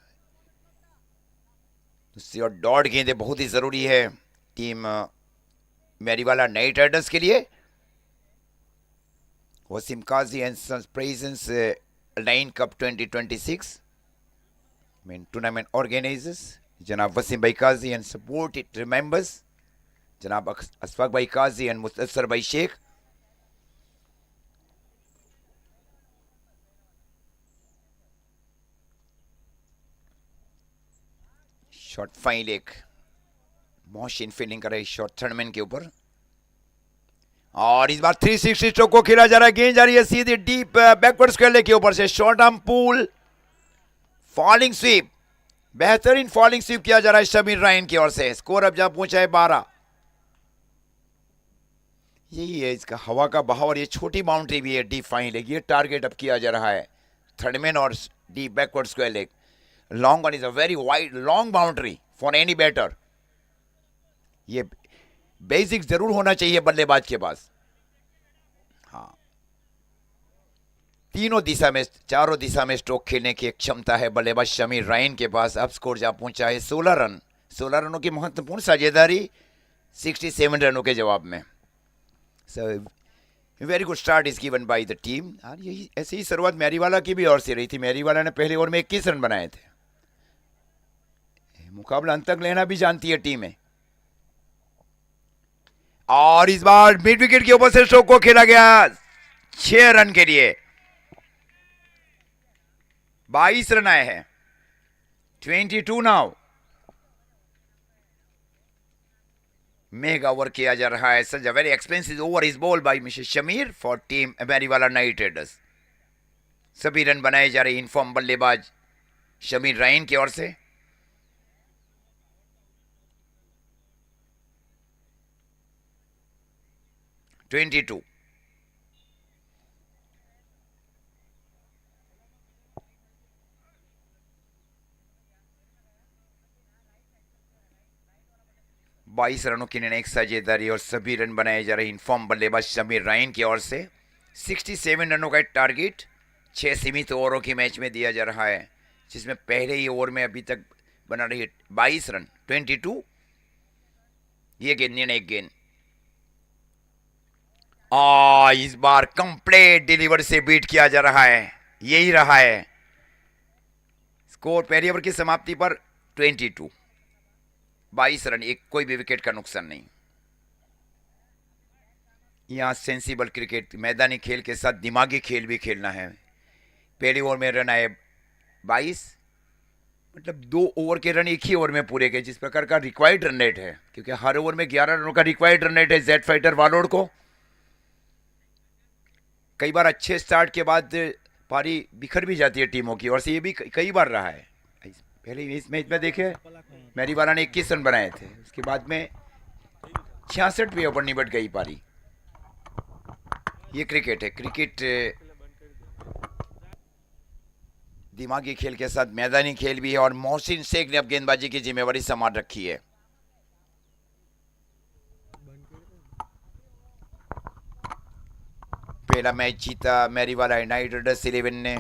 दूसरी और डॉट गेंदें बहुत ही जरूरी है टीम मैरीवाला नाइट राइडर्स के लिए। Wasim Kazi and sons presents line cup 2026 main tournament organisers जनाब वसीम भाई Kazi and support it remembers जनाब अशफाक भाई काजी एंड मुस्तफर भाई Shaikh. Shot fine leg, Mohsin fielding कर रही शॉट थर्डमैन के ऊपर और इस बार 360 स्ट्रोक को खेला जा रहा है। गेंद जा रही है सीधे डीप बैकवर्ड स्क्वायर के ऊपर से। Short arm pull falling SVEEP, बेहतरीन फॉलिंग स्वीप किया जा रहा है शमीर रैन की ओर से। स्कोर अब जहां पहुंचा है 12। यही है इसका हवा का बहाव और ये छोटी बाउंड्री भी है डीप फाइन लेग। ये टारगेट अब किया जा रहा है थर्डमैन और deep backward square leg. Long on is a very wide long boundary for any batter. ये बेसिक जरूर होना चाहिए बल्लेबाज के पास। हाँ तीनों दिशा में, चारों दिशा में स्ट्रोक खेलने की एक क्षमता है बल्लेबाज शमीर राइन के पास। अब स्कोर जा पहुंचा है 16 रन। 16 रनों की महत्वपूर्ण साझेदारी 67 रनों के जवाब में। So very good start is given by the team. और यही ऐसे ही शुरुआत मैरीवाला की भी ओर से रही थी। मैरीवाला ने पहले ओवर में 21 रन बनाए थे। मुकाबला अंत तक लेना भी जानती है टीम है। और इस बार मिड विकेट के ऊपर से स्ट्रोक को खेला गया 6 रन के लिए। 22 रन आए हैं। 22 नाउ। मेगा ओवर किया जा रहा है। Such a very expensive over is ball by mister Shamir for team Mariwala knight riders. सभी रन बनाए जा रहे इनफॉर्म बल्लेबाज शमीर राइन की ओर से। (22) बाईस रनों की निर्णायक साझेदारी और सभी रन बनाए जा रहे इनफॉर्म बल्लेबाज शमीर राइन की ओर से। 67 रनों का टारगेट 6 सीमित ओवरों की मैच में दिया जा रहा है, जिसमें पहले ही ओवर में अभी तक बना रही 22 रन। 22 ये गेंद निर्णायक गेंद। इस बार कंप्लीट डिलीवर से बीट किया जा रहा है। यही रहा है स्कोर पहले ओवर की समाप्ति पर 22। 22 रन, एक कोई भी विकेट का नुकसान नहीं। यहां सेंसिबल क्रिकेट, मैदानी खेल के साथ दिमागी खेल भी खेलना है। पहले ओवर में रन आए 22, मतलब 2 ओवर के रन एक ही ओवर में पूरे गए, जिस प्रकार का रिक्वायर्ड रन रेट है, क्योंकि हर ओवर में 11 रनों का रिक्वायर्ड रन रेट है जेड फाइटर वालोड को। कई बार अच्छे स्टार्ट के बाद पारी बिखर भी जाती है टीमों की, और से ये भी कई बार रहा है। पहले इस मैच में देखे मैरीवाला ने 21 रन बनाए थे, उसके बाद में 66 पे ऊपर निबट गई पारी। ये क्रिकेट है। क्रिकेट दिमागी खेल के साथ मैदानी खेल भी है, और मोहसिन शेख ने अब गेंदबाजी की जिम्मेवारी संभाल रखी है। पहला मैच जीता मैरीवाला नाइट राइडर्स 11 ने।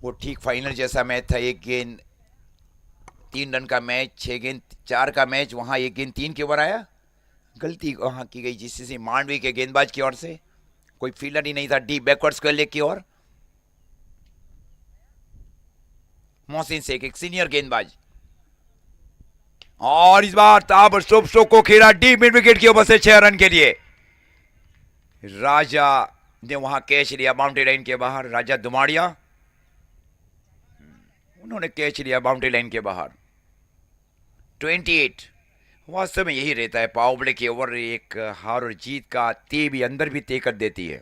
वो ठीक फाइनल जैसा मैच था। 1 गेंद 3 रन का मैच, 6 गेंद 4 का मैच। वहां 1 गेंद 3 के ओवर आया, गलती वहां की गई जिससे मांडवी के गेंदबाज की ओर से। कोई फील्डर ही नहीं था डीप बैकवर्ड स्क्वायर लेग की ओर। मोहसिन शेख एक सीनियर गेंदबाज, और इस बार ताबड़तोड़ स्ट्रोक को खेला डीप मिड विकेट के ऊपर से 6 रन के लिए। राजा ने वहां कैच लिया बाउंड्री लाइन के बाहर। राजा दुमाड़िया, उन्होंने कैच लिया बाउंड्री लाइन के बाहर। 28। वास्तव में यही रहता है पावर प्ले के ओवर, एक हार और जीत का तय भी अंदर भी तय कर देती है।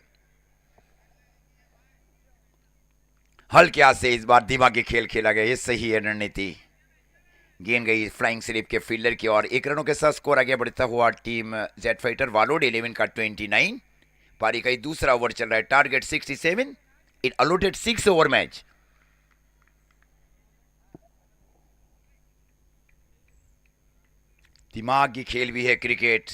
हल्के हाथ से इस बार दिमागी खेल खेला गया, ये सही है रणनीति। गेंद गई फ्लाइंग स्लिप के फील्डर की ओर। 1 रनों के साथ स्कोर आगे बढ़ता हुआ टीम जेड फाइटर वालोड 11 का 29। पारी का दूसरा ओवर चल रहा है, टारगेट 67 इन अलॉटेड 6 ओवर मैच। दिमागी खेल भी है क्रिकेट।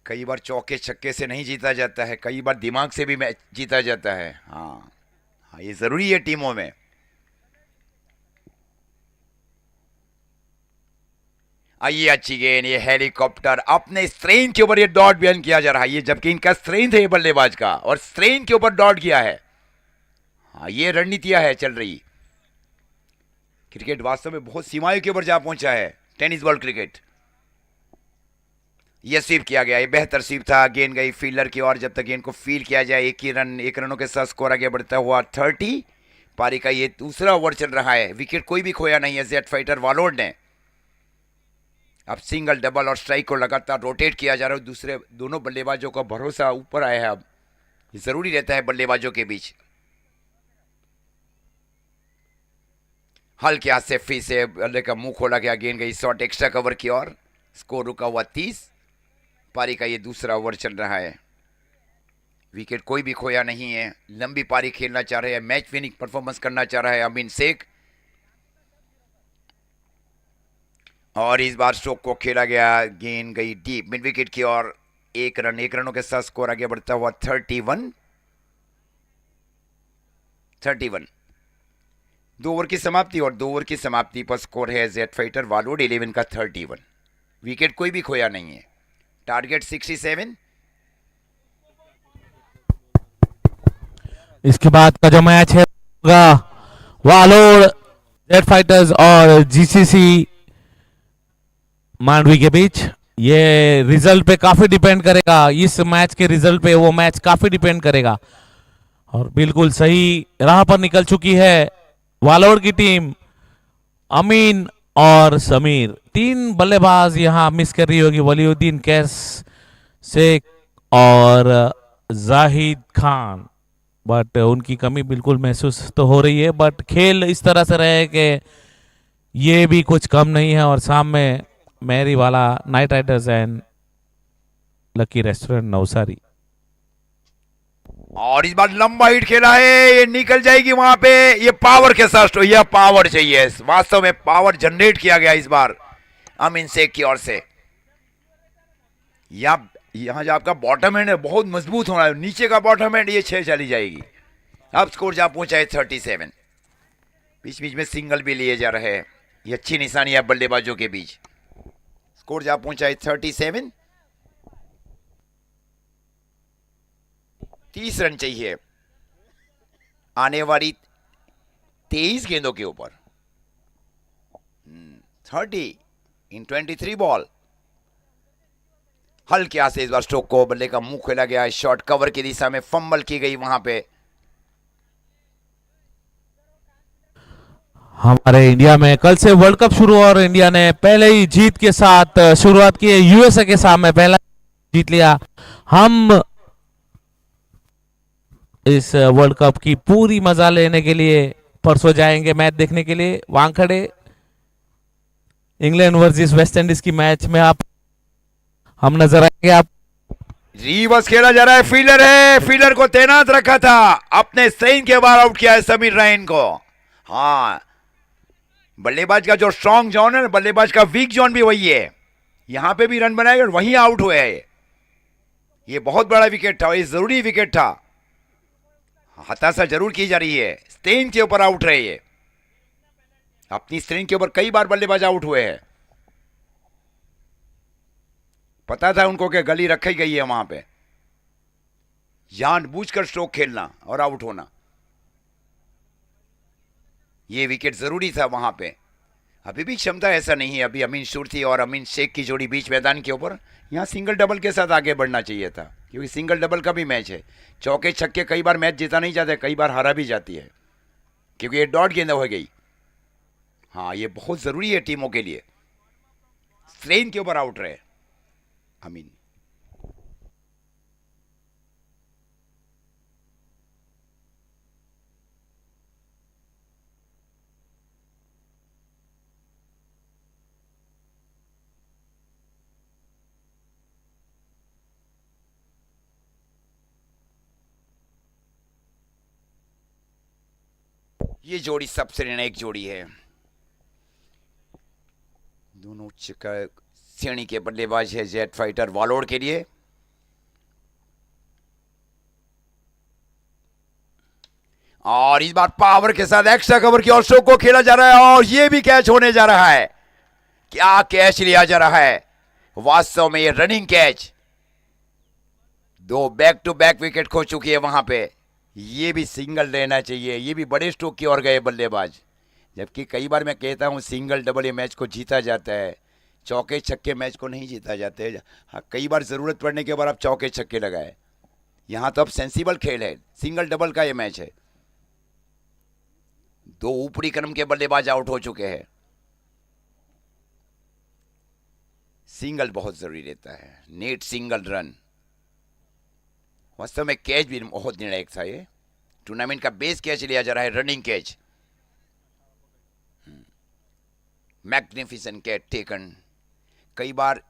कई बार चौके छक्के से नहीं जीता जाता है, कई बार दिमाग से भी मैच जीता जाता है। हाँ, ये जरूरी है टीमों में। आइए अच्छी गेंद, ये हेलीकॉप्टर अपने स्ट्रेन के ऊपर ये डॉट बयान किया जा रहा है। ये जबकि इनका स्ट्रेन है ये बल्लेबाज का, और स्ट्रेन के ऊपर डॉट किया है। हाँ, ये रणनीतियां है चल रही। क्रिकेट वास्तव में बहुत सीमाओं के ऊपर जा पहुंचा है। Tennis ball cricket. यह स्वीप किया गया, ये बेहतर स्वीप था। गेंद गई फील्डर की ओर। जब तक गेंद को फील किया जाए, 1 रनों के साथ स्कोर आगे बढ़ता हुआ 30। पारी का ये दूसरा ओवर चल रहा है, विकेट कोई भी खोया नहीं है जेड फाइटर वालोड ने। अब सिंगल डबल और स्ट्राइक को लगातार रोटेट किया जा रहा है। दूसरे दोनों बल्लेबाजों का भरोसा ऊपर आया है। अब जरूरी रहता है बल्लेबाजों के बीच। हल्के हाथ से फिर से बल्ले का मुंह खोला गया। गेंद गई शॉर्ट एक्स्ट्रा कवर की ओर। स्कोर रुका हुआ 30। पारी का ये दूसरा ओवर चल रहा है, विकेट कोई भी खोया नहीं है। लंबी पारी खेलना चाह रहे हैं, मैच विनिंग परफॉर्मेंस करना चाह रहा है अमीन शेख। और इस बार स्ट्रोक को खेला गया, गेंद गई डीप मिड विकेट की ओर। एक रनों के साथ स्कोर आगे बढ़ता हुआ 31। 2 ओवर की समाप्ति, और 2 ओवर की समाप्ति पर स्कोर है जेट फाइटर वालोड 11 का 31। विकेट कोई भी खोया नहीं है। टारगेट 67। इसके बाद का जो मैच है होगा वालोड जेट फाइटर्स और जीसीसी मांडवी के बीच। ये रिजल्ट पे काफी डिपेंड करेगा, इस मैच के रिजल्ट पे वो मैच काफी डिपेंड करेगा। और बिल्कुल सही राह पर निकल चुकी है वालोड की टीम। अमीन और समीर 3 बल्लेबाज यहां मिस कर रही होगी, वलीउद्दीन कैस, शेख और जाहिद खान, बट उनकी कमी बिल्कुल महसूस तो हो रही है। बट खेल इस तरह से रहे कि ये भी कुछ कम नहीं है। और सामने मेरी वाला night Riders and lucky restaurant Navsari. और इस बार लंबा हिट खेला है, ये निकल जाएगी वहां पे। ये पावर के साथ, यह पावर चाहिए, वास्तव में पावर जनरेट किया गया इस बार अमीन शेख की ओर से। यहां जो आपका बॉटम एंड है बहुत मजबूत होना है, नीचे का बॉटम एंड ये 6 चली जाएगी। अब स्कोर जा पहुंचा है 37। बीच बीच में सिंगल भी लिए जा रहे हैं, ये अच्छी निशानी है बल्लेबाजों के बीच। स्कोर जा पहुंचा है 37। 30 रन चाहिए आने वाली 23 गेंदों के ऊपर। 30 इन 23 बॉल। हल्के से इस बार स्ट्रोक को बल्ले का मुंह खोला गया, शॉट कवर की दिशा में फंबल की गई वहां पे। हमारे इंडिया में कल से वर्ल्ड कप शुरू हुआ और इंडिया ने पहले ही जीत के साथ शुरुआत की है। यूएसए के सामने पहला जीत लिया। हम इस वर्ल्ड कप की पूरी मजा लेने के लिए परसों जाएंगे मैच देखने के लिए Wankhede. England versus West Indies की मैच में हम नजर आएंगे। आप रिवर्स खेला जा रहा है, फील्डर है, फील्डर को तैनात रखा था, अपने स्टेन के बाहर आउट किया है समीर रैन को। हाँ, बल्लेबाज का जो स्ट्रॉन्ग जोन है, बल्लेबाज का वीक जोन भी वही है। यहां पे भी रन बनाएगा और वहीं आउट हुए हैं। ये बहुत बड़ा विकेट था, ये जरूरी विकेट था। हताशा जरूर की जा रही है, स्टेन के ऊपर आउट रहे ये। अपनी स्टेन के ऊपर कई बार बल्लेबाज आउट हुए हैं। पता था उनको कि गली रखी गई है वहां पे, जानबूझकर स्ट्रोक खेलना और आउट होना, ये विकेट जरूरी था वहां पे। अभी भी क्षमता ऐसा नहीं है। अभी अमीन सुरती और अमीन शेख की जोड़ी बीच मैदान के ऊपर, यहां सिंगल डबल के साथ आगे बढ़ना चाहिए था, क्योंकि सिंगल डबल का भी मैच है। चौके छक्के कई बार मैच जीता नहीं जाते, कई बार हारा भी जाती है, क्योंकि ये डॉट गेंद हो गई। हाँ, ये बहुत जरूरी है टीमों के लिए। स्ट्रेन के ऊपर आउट रहे अमीन। ये जोड़ी सबसे निर्णायक जोड़ी है। दोनों श्रेणी के बल्लेबाज है जेट फाइटर वालोड के लिए। और इस बार पावर के साथ एक्स्ट्रा कवर की और स्ट्रोक को खेला जा रहा है, और ये भी कैच होने जा रहा है। क्या कैच लिया जा रहा है, वास्तव में ये running catch. 2 back to back wicket खो चुकी है वहां पे। ये भी सिंगल रहना चाहिए, ये भी बड़े स्ट्रोक की ओर गए बल्लेबाज। जबकि कई बार मैं कहता हूं सिंगल डबल ये मैच को जीता जाता है, चौके छक्के मैच को नहीं जीता जाते। हाँ, कई बार जरूरत पड़ने के बाद आप चौके छक्के लगाए। यहां तो अब सेंसिबल खेल है, सिंगल डबल का ये मैच है। 2 ऊपरी क्रम के बल्लेबाज आउट हो चुके हैं। सिंगल बहुत जरूरी रहता है, नेट सिंगल रन। वास्तव में कैच भी बहुत निर्णायक था। ये टूर्नामेंट का बेस कैच लिया जा रहा है, running catch. Magnificent catch taken. कई बार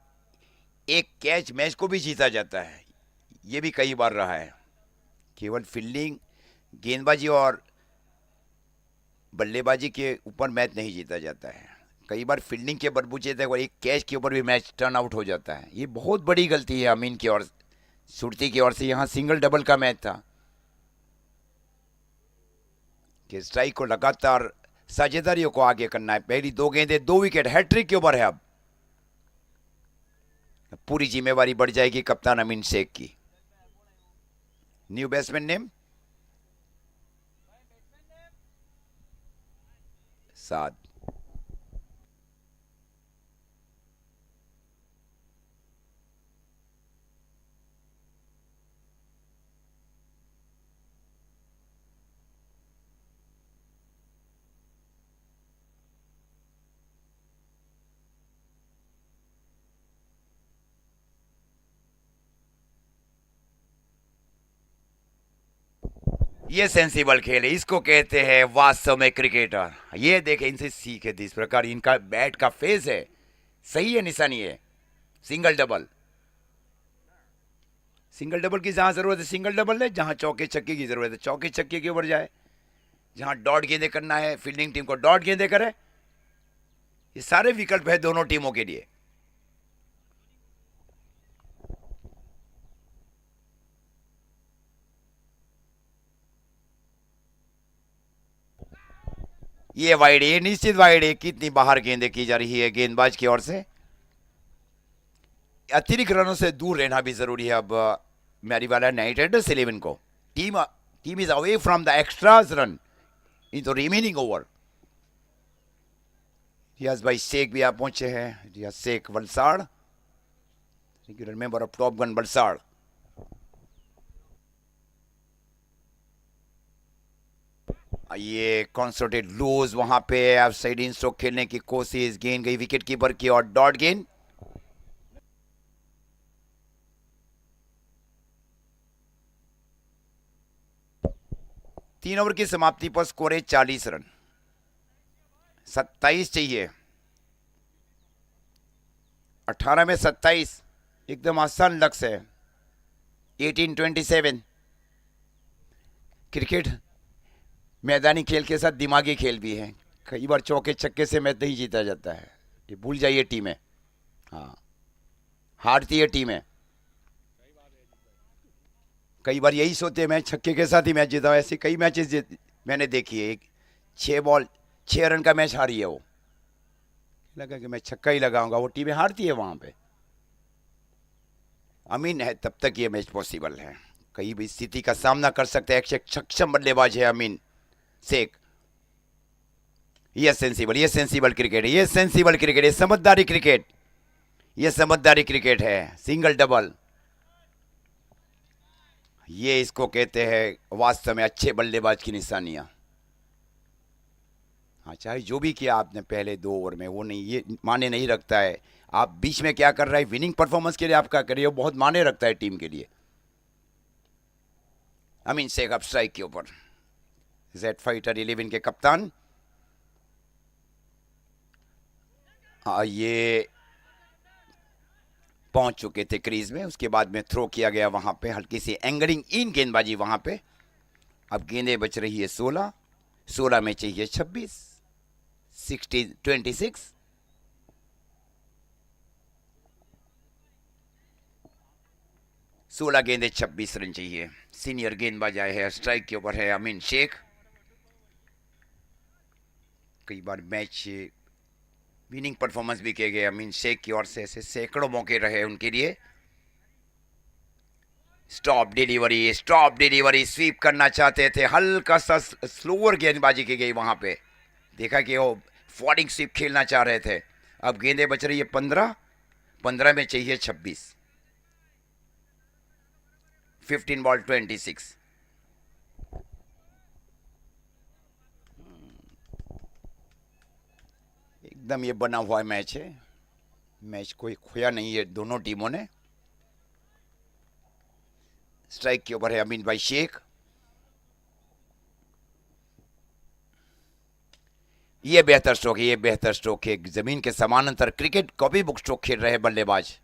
एक कैच मैच को भी जीता जाता है, ये भी कई बार रहा है। केवल फील्डिंग, गेंदबाजी और बल्लेबाजी के ऊपर मैच नहीं जीता जाता है। कई बार फील्डिंग के बलबूते थे और एक कैच के ऊपर भी मैच टर्न आउट हो जाता है। ये बहुत बड़ी गलती है अमीन की ओर, सुरती की ओर से। यहाँ सिंगल डबल का मैच था कि स्ट्राइक को लगातार साझेदारियों को आगे करना है। पहली 2 गेंदें 2 विकेट, हैट्रिक के ऊपर है। अब पूरी जिम्मेवारी बढ़ जाएगी कप्तान अमीन शेख की। न्यू बैट्समैन नेम साद। ये सेंसिबल खेल है, इसको कहते हैं वास्तव में क्रिकेटर। ये देखें, इनसे सीखे इस प्रकार। इनका बैट का फेस है, सही है, निशानी है। सिंगल डबल, सिंगल डबल की जहां जरूरत है सिंगल डबल है, जहां चौके छक्के की जरूरत है चौके छक्के के ऊपर जाए, जहां डॉट गेंदे करना है फील्डिंग टीम को डॉट गेंदे करे। ये सारे विकल्प है दोनों टीमों के लिए। ये वाइड, ये निश्चित वाइड है। कितनी बाहर गेंदें की जा रही है गेंदबाज की ओर से। अतिरिक्त रनों से दूर रहना भी जरूरी है अब मैरीवाला नाइट राइडर्स 11 को। Team is away from the extras run in the remaining over. Riyaz भाई शेख भी आप पहुंचे हैं। Riyaz Shaikh Valsad, regular member of top gun Valsad. ये कॉन्सर्टेड लूज, वहां पे आउटसाइड इन स्ट्रोक खेलने की कोशिश, गेंद गई विकेट कीपर की और डॉट गेंद। तीन ओवर की समाप्ति पर स्कोर है 40 रन। 27 चाहिए, 18 में 27 एकदम आसान लक्ष्य है। 18-27। क्रिकेट मैदानी खेल के साथ दिमागी खेल भी है। कई बार चौके छक्के से मैच नहीं जीता जाता है, ये भूल जाइए टीमें। हाँ, हारती है टीमें। कई बार यही सोचते हैं मैं छक्के के साथ ही मैच जीता हूं। ऐसे कई मैचेस मैंने देखी है। एक 6 बॉल 6 रन का मैच हारी है, वो लगा कि मैं छक्का ही लगाऊंगा, वो टीमें हारती है वहां पे। अमीन है तब तक ये मैच पॉसिबल है। कई भी स्थिति का सामना कर सकते हैं। एक सक्षम बल्लेबाज है अमीन शेख। ये सेंसिबल, ये सेंसिबल क्रिकेट है, ये सेंसिबल क्रिकेट, ये समझदारी क्रिकेट, ये समझदारी क्रिकेट है। सिंगल डबल, ये इसको कहते हैं वास्तव में अच्छे बल्लेबाज की निशानियां। हाँ, चाहे जो भी किया आपने पहले 2 ओवर में, वो नहीं, ये माने नहीं रखता है। आप बीच में क्या कर रहे हैं, विनिंग परफॉर्मेंस के लिए आप क्या कर रहे हो, बहुत माने रखता है टीम के लिए। अमीन शेख अब स्ट्राइक के ऊपर। जेड फाइटर 11 के कप्तान। ये पहुंच चुके थे क्रीज में, उसके बाद में थ्रो किया गया वहां पे, हल्की सी एंगलिंग इन गेंदबाजी वहां पे। अब गेंदें बच रही है 16, 16 में चाहिए 26, 26। सोलह गेंदे 26 रन चाहिए। सीनियर गेंदबाज आए हैं, स्ट्राइक के ऊपर है अमीन शेख। कई बार मैच विनिंग परफॉर्मेंस भी किए गए अमीन शेख की ओर से, ऐसे सैकड़ों मौके रहे उनके लिए। Stop delivery, stop delivery, sweep करना चाहते थे, हल्का सा स्लोअर गेंदबाजी की गई वहां पे। देखा कि वो फॉलिंग स्वीप खेलना चाह रहे थे। अब गेंदें बच रही है 15, 15 में चाहिए 26। 15 बॉल 26। एकदम ये बना हुआ मैच है, मैच कोई खोया नहीं है दोनों टीमों ने। स्ट्राइक के ऊपर है अमीन भाई शेख। ये बेहतर स्ट्रोक है, ये बेहतर स्ट्रोक है। जमीन के समानांतर क्रिकेट कॉपी बुक स्ट्रोक खेल रहे बल्लेबाज।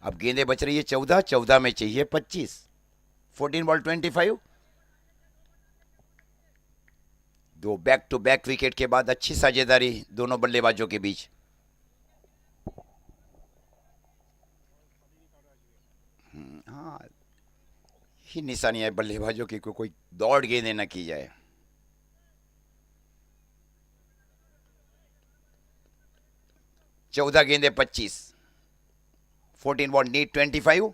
अब गेंदें बच रही है 14, 14 में चाहिए 25। 14 बॉल 25। दो बैक टू बैक विकेट के बाद अच्छी साझेदारी दोनों बल्लेबाजों के बीच। ही निशानी है बल्लेबाजों की कोई दौड़ गेंदें न की जाए। चौदह गेंदे 25, 14 बॉल नीड 25।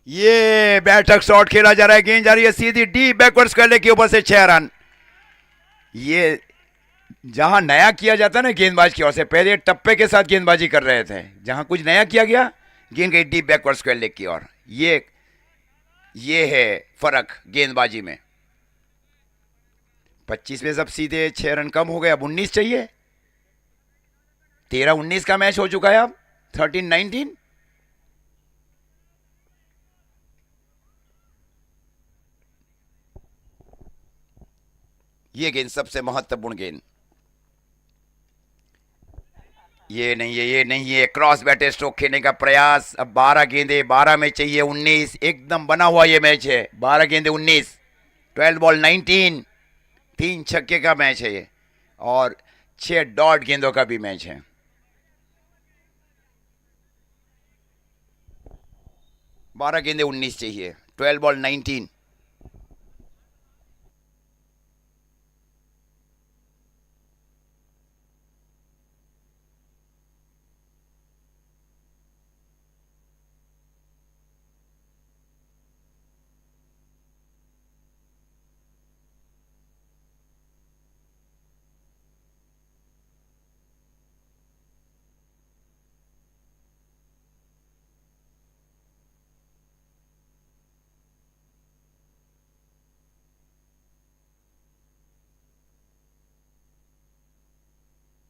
ये बैठक शॉट खेला जा रहा है, गेंद जा रही है सीधी डीप बैकवर्ड्स करने के ऊपर से 6 रन। ये जहां नया किया जाता है ना गेंदबाज की ओर से, पहले टप्पे के साथ गेंदबाजी कर रहे थे, जहां कुछ नया किया गया गेंद गई डीप बैकवर्ड्स स्क्वायर लेग की ओर। ये है फर्क गेंदबाजी में। 25 में सब सीधे 6 रन कम हो गए, अब 19 चाहिए। 13-19 का मैच हो चुका है, अब 13-19। ये गेंद सबसे महत्वपूर्ण गेंद। ये नहीं है क्रॉस बैटे स्ट्रोक खेलने का प्रयास। अब 12 गेंदे 12 में चाहिए 19। एकदम बना हुआ ये मैच है, 12 गेंदे 19, 12 बॉल 19। 3 छक्के का मैच है ये, और 6 डॉट गेंदों का भी मैच है। बारह गेंदे 19 चाहिए, 12 बॉल 19।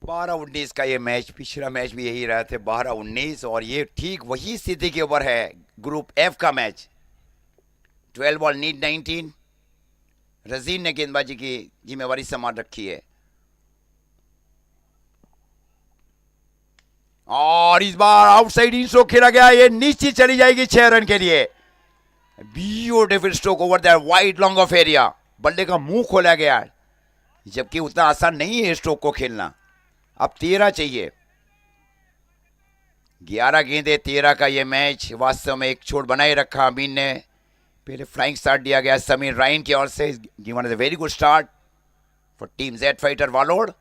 बारह 19 का ये मैच, पिछला मैच भी यही रहा थे 12-19, और ये ठीक वही स्थिति के ऊपर है ग्रुप एफ का मैच। 12 ball need 19। रजीन ने गेंदबाजी की जिम्मेवारी संभाल रखी है, और इस बार आउटसाइड इन स्ट्रोक खेला गया। ये निश्चित चली जाएगी 6 रन के लिए। Beautiful stroke over that wide long off area. बल्ले का मुंह खोला गया, जबकि उतना आसान नहीं है स्ट्रोक को खेलना। अब 13 चाहिए, 11 गेंदे 13 का ये मैच। वास्तव में एक छोड़ बनाए रखा अमीन ने। पहले फ्लाइंग स्टार्ट दिया गया समीर राइन की ओर से। Given a very good start for team jet fighter Valod.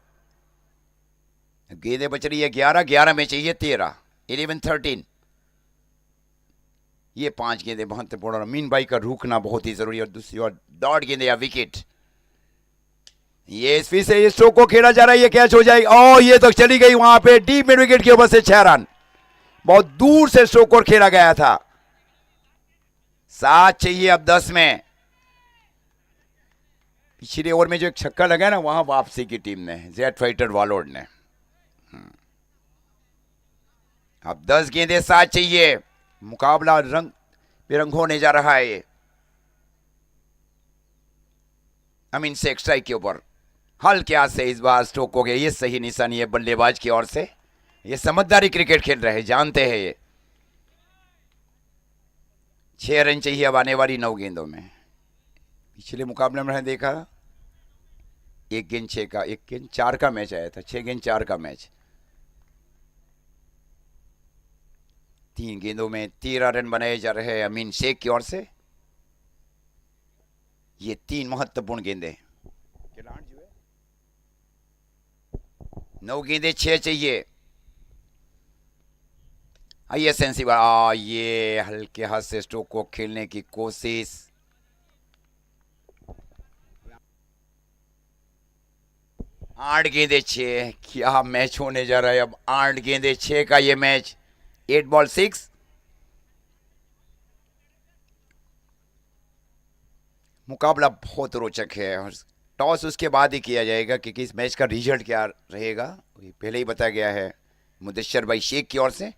गेंदे बच रही है 11 में चाहिए 13, 11-13। ये 5 गेंदे महत्वपूर्ण, और अमीन भाई का रुकना बहुत ही जरूरी है। और दूसरी ओर डॉट गेंदे या विकेट। ये फिर से इस स्ट्रोक को खेला जा रहा है, ये कैच हो जाएगी। और ये तो चली गई वहां पे डीप मिड विकेट के ऊपर से 6 रन। बहुत दूर से स्ट्रोक को खेला गया था। 7 चाहिए अब 10 में। पिछले ओवर में जो एक छक्का लगा ना, वहां वापसी की टीम ने, जेड फाइटर वालोड ने। अब 10 गेंदे 7 चाहिए। मुकाबला रंग बिरंग होने जा रहा है ये। अमीन शेख स्ट्राइक के ऊपर हल्के हाथ से इस बार स्ट्रोक हो गया। ये सही निशानी है बल्लेबाज की ओर से। ये समझदारी क्रिकेट खेल रहे हैं, जानते हैं ये। 6 रन चाहिए अब आने वाली 9 गेंदों में। पिछले मुकाबले में मैंने देखा 1 गेंद 6 का, 1 गेंद 4 का मैच आया था। 6 गेंद 4 का मैच। 3 गेंदों में 13 रन बनाए जा रहे हैं अमीन शेख की ओर से। ये 3 महत्वपूर्ण गेंदे। 9 गेंदे 6 चाहिए। आइए सेंसिबल। ये हल्के हाथ से स्ट्रोक को खेलने की कोशिश। आठ गेंदे 6। क्या मैच होने जा रहा है अब। 8 गेंदे 6 का ये मैच। 8 बॉल 6। मुकाबला बहुत रोचक है, और टॉस उसके बाद ही किया जाएगा, क्योंकि इस मैच का रिजल्ट क्या रहेगा पहले ही बताया गया है मुदस्सर भाई शेख की ओर से।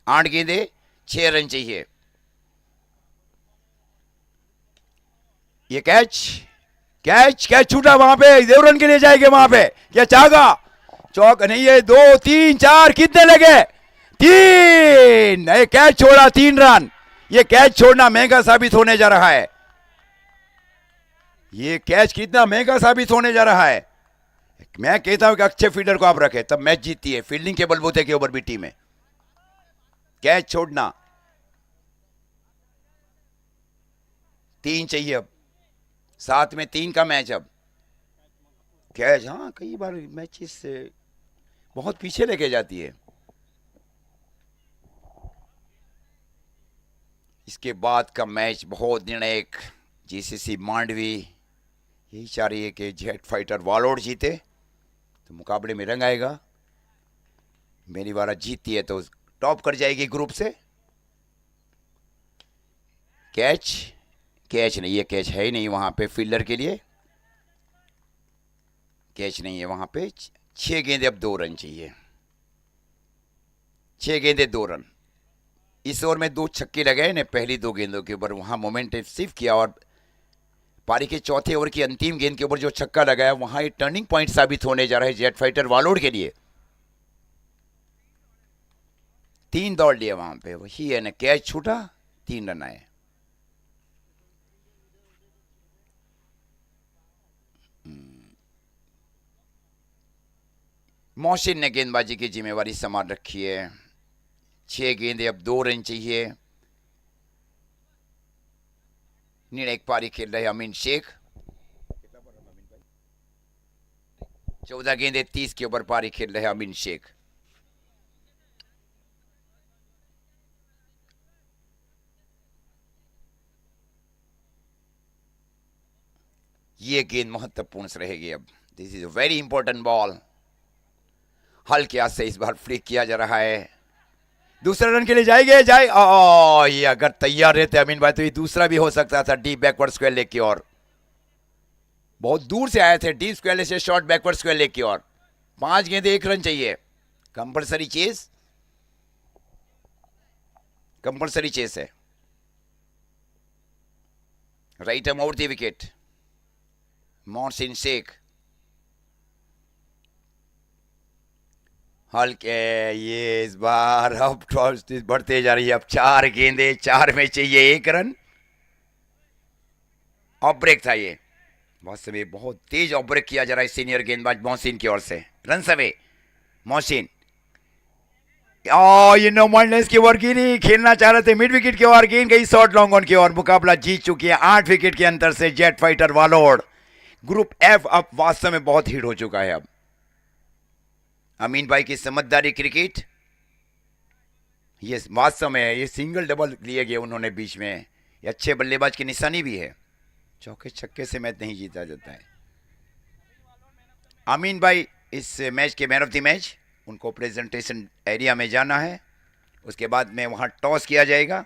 8 गेंदे 6 रन चाहिए। ये कैच छूटा वहां पे। 2 रन के लिए जाएंगे वहां पे। क्या चाहगा चौक नहीं है। 2 3 4 कितने लगे? 3। नहीं, कैच छोड़ा 3 रन। ये कैच छोड़ना महंगा साबित होने जा रहा है। ये कैच कितना महंगा साबित होने जा रहा है। मैं कहता हूं कि अच्छे फील्डर को आप रखें, तब मैच जीतती है। फील्डिंग के बलबूते के ऊपर भी टीम है। कैच छोड़ना, 3 चाहिए अब, 7 में 3 का मैच अब। कैच, हाँ कई बार मैचेस से बहुत पीछे लेके जाती है। इसके बाद का मैच बहुत निर्णायक, जीसीसी मांडवी यही चाह रही है कि जेट फाइटर वालोड जीते तो मुकाबले में रंग आएगा। मेरी बारा जीतती है तो टॉप कर जाएगी ग्रुप से। कैच, कैच नहीं है, कैच है ही नहीं वहां पे फील्डर के लिए, कैच नहीं है वहां पे। 6 गेंदे, अब 2 रन चाहिए, 6 गेंदे 2 रन। इस ओवर में 2 छक्के लगाए ने पहली 2 गेंदों के ऊपर, वहां मोमेंट शिफ्ट किया और पारी के चौथे ओवर की अंतिम गेंद के ऊपर जो छक्का लगाया वहां एक टर्निंग पॉइंट साबित होने जा रहा है जेट फाइटर वालोड के लिए। 3 दौड़ लिए वहां पे, वही है ना, कैच छूटा, 3 रन आए। मोहसिन ने गेंदबाजी की जिम्मेवारी संभाल रखी है। 6 गेंदे, अब 2 रन चाहिए। निर्णायक पारी खेल रहे अमीन शेख। 14 गेंदे 30 के ऊपर पारी खेल रहे अमीन शेख। ये गेंद महत्वपूर्ण रहेगी अब। This is a very important ball. हल्के हाथ से इस बार फ्लिक किया जा रहा है, दूसरे रन के लिए जाएंगे, जाए। ये अगर तैयार रहते अमीन भाई तो ये दूसरा भी हो सकता था, डीप बैकवर्ड स्क्वायर लेग की ओर। बहुत दूर से आए थे, डीप स्क्वायर लेग से शॉर्ट बैकवर्ड स्क्वायर लेग की ओर। 5 गेंदे 1 रन चाहिए, कंपलसरी चेस, कंपलसरी चेस है। Right arm out the wicket, Mohsin Shaikh. हल्के, ये इस बार अब बढ़ते जा रही है। अब 4 गेंदे, 4 में चाहिए 1 रन। ऑफ ब्रेक था ये, बहुत समय बहुत तेज ऑफ ब्रेक किया जा रहा है सीनियर गेंदबाज मोहसिन की ओर से। रन सवे मोहसिन। ये नो माइंडनेस की ओवर गिरी, खेलना चाह रहे थे मिड विकेट की ओर, गेंद गई शॉर्ट लॉन्ग ऑन की ओर। मुकाबला जीत चुकी है 8 विकेट के अंतर से जेट फाइटर वालोड। ग्रुप एफ अब वास्तव में बहुत हिट हो चुका है। अब अमीन भाई की समझदारी क्रिकेट, ये वास्तव में ये सिंगल डबल लिए गए उन्होंने बीच में, ये अच्छे बल्लेबाज की निशानी भी है। चौके छक्के से मैच नहीं जीता जाता है। अमीन भाई इस मैच के मैन ऑफ द मैच, उनको प्रेजेंटेशन एरिया में जाना है, उसके बाद में वहां टॉस किया जाएगा।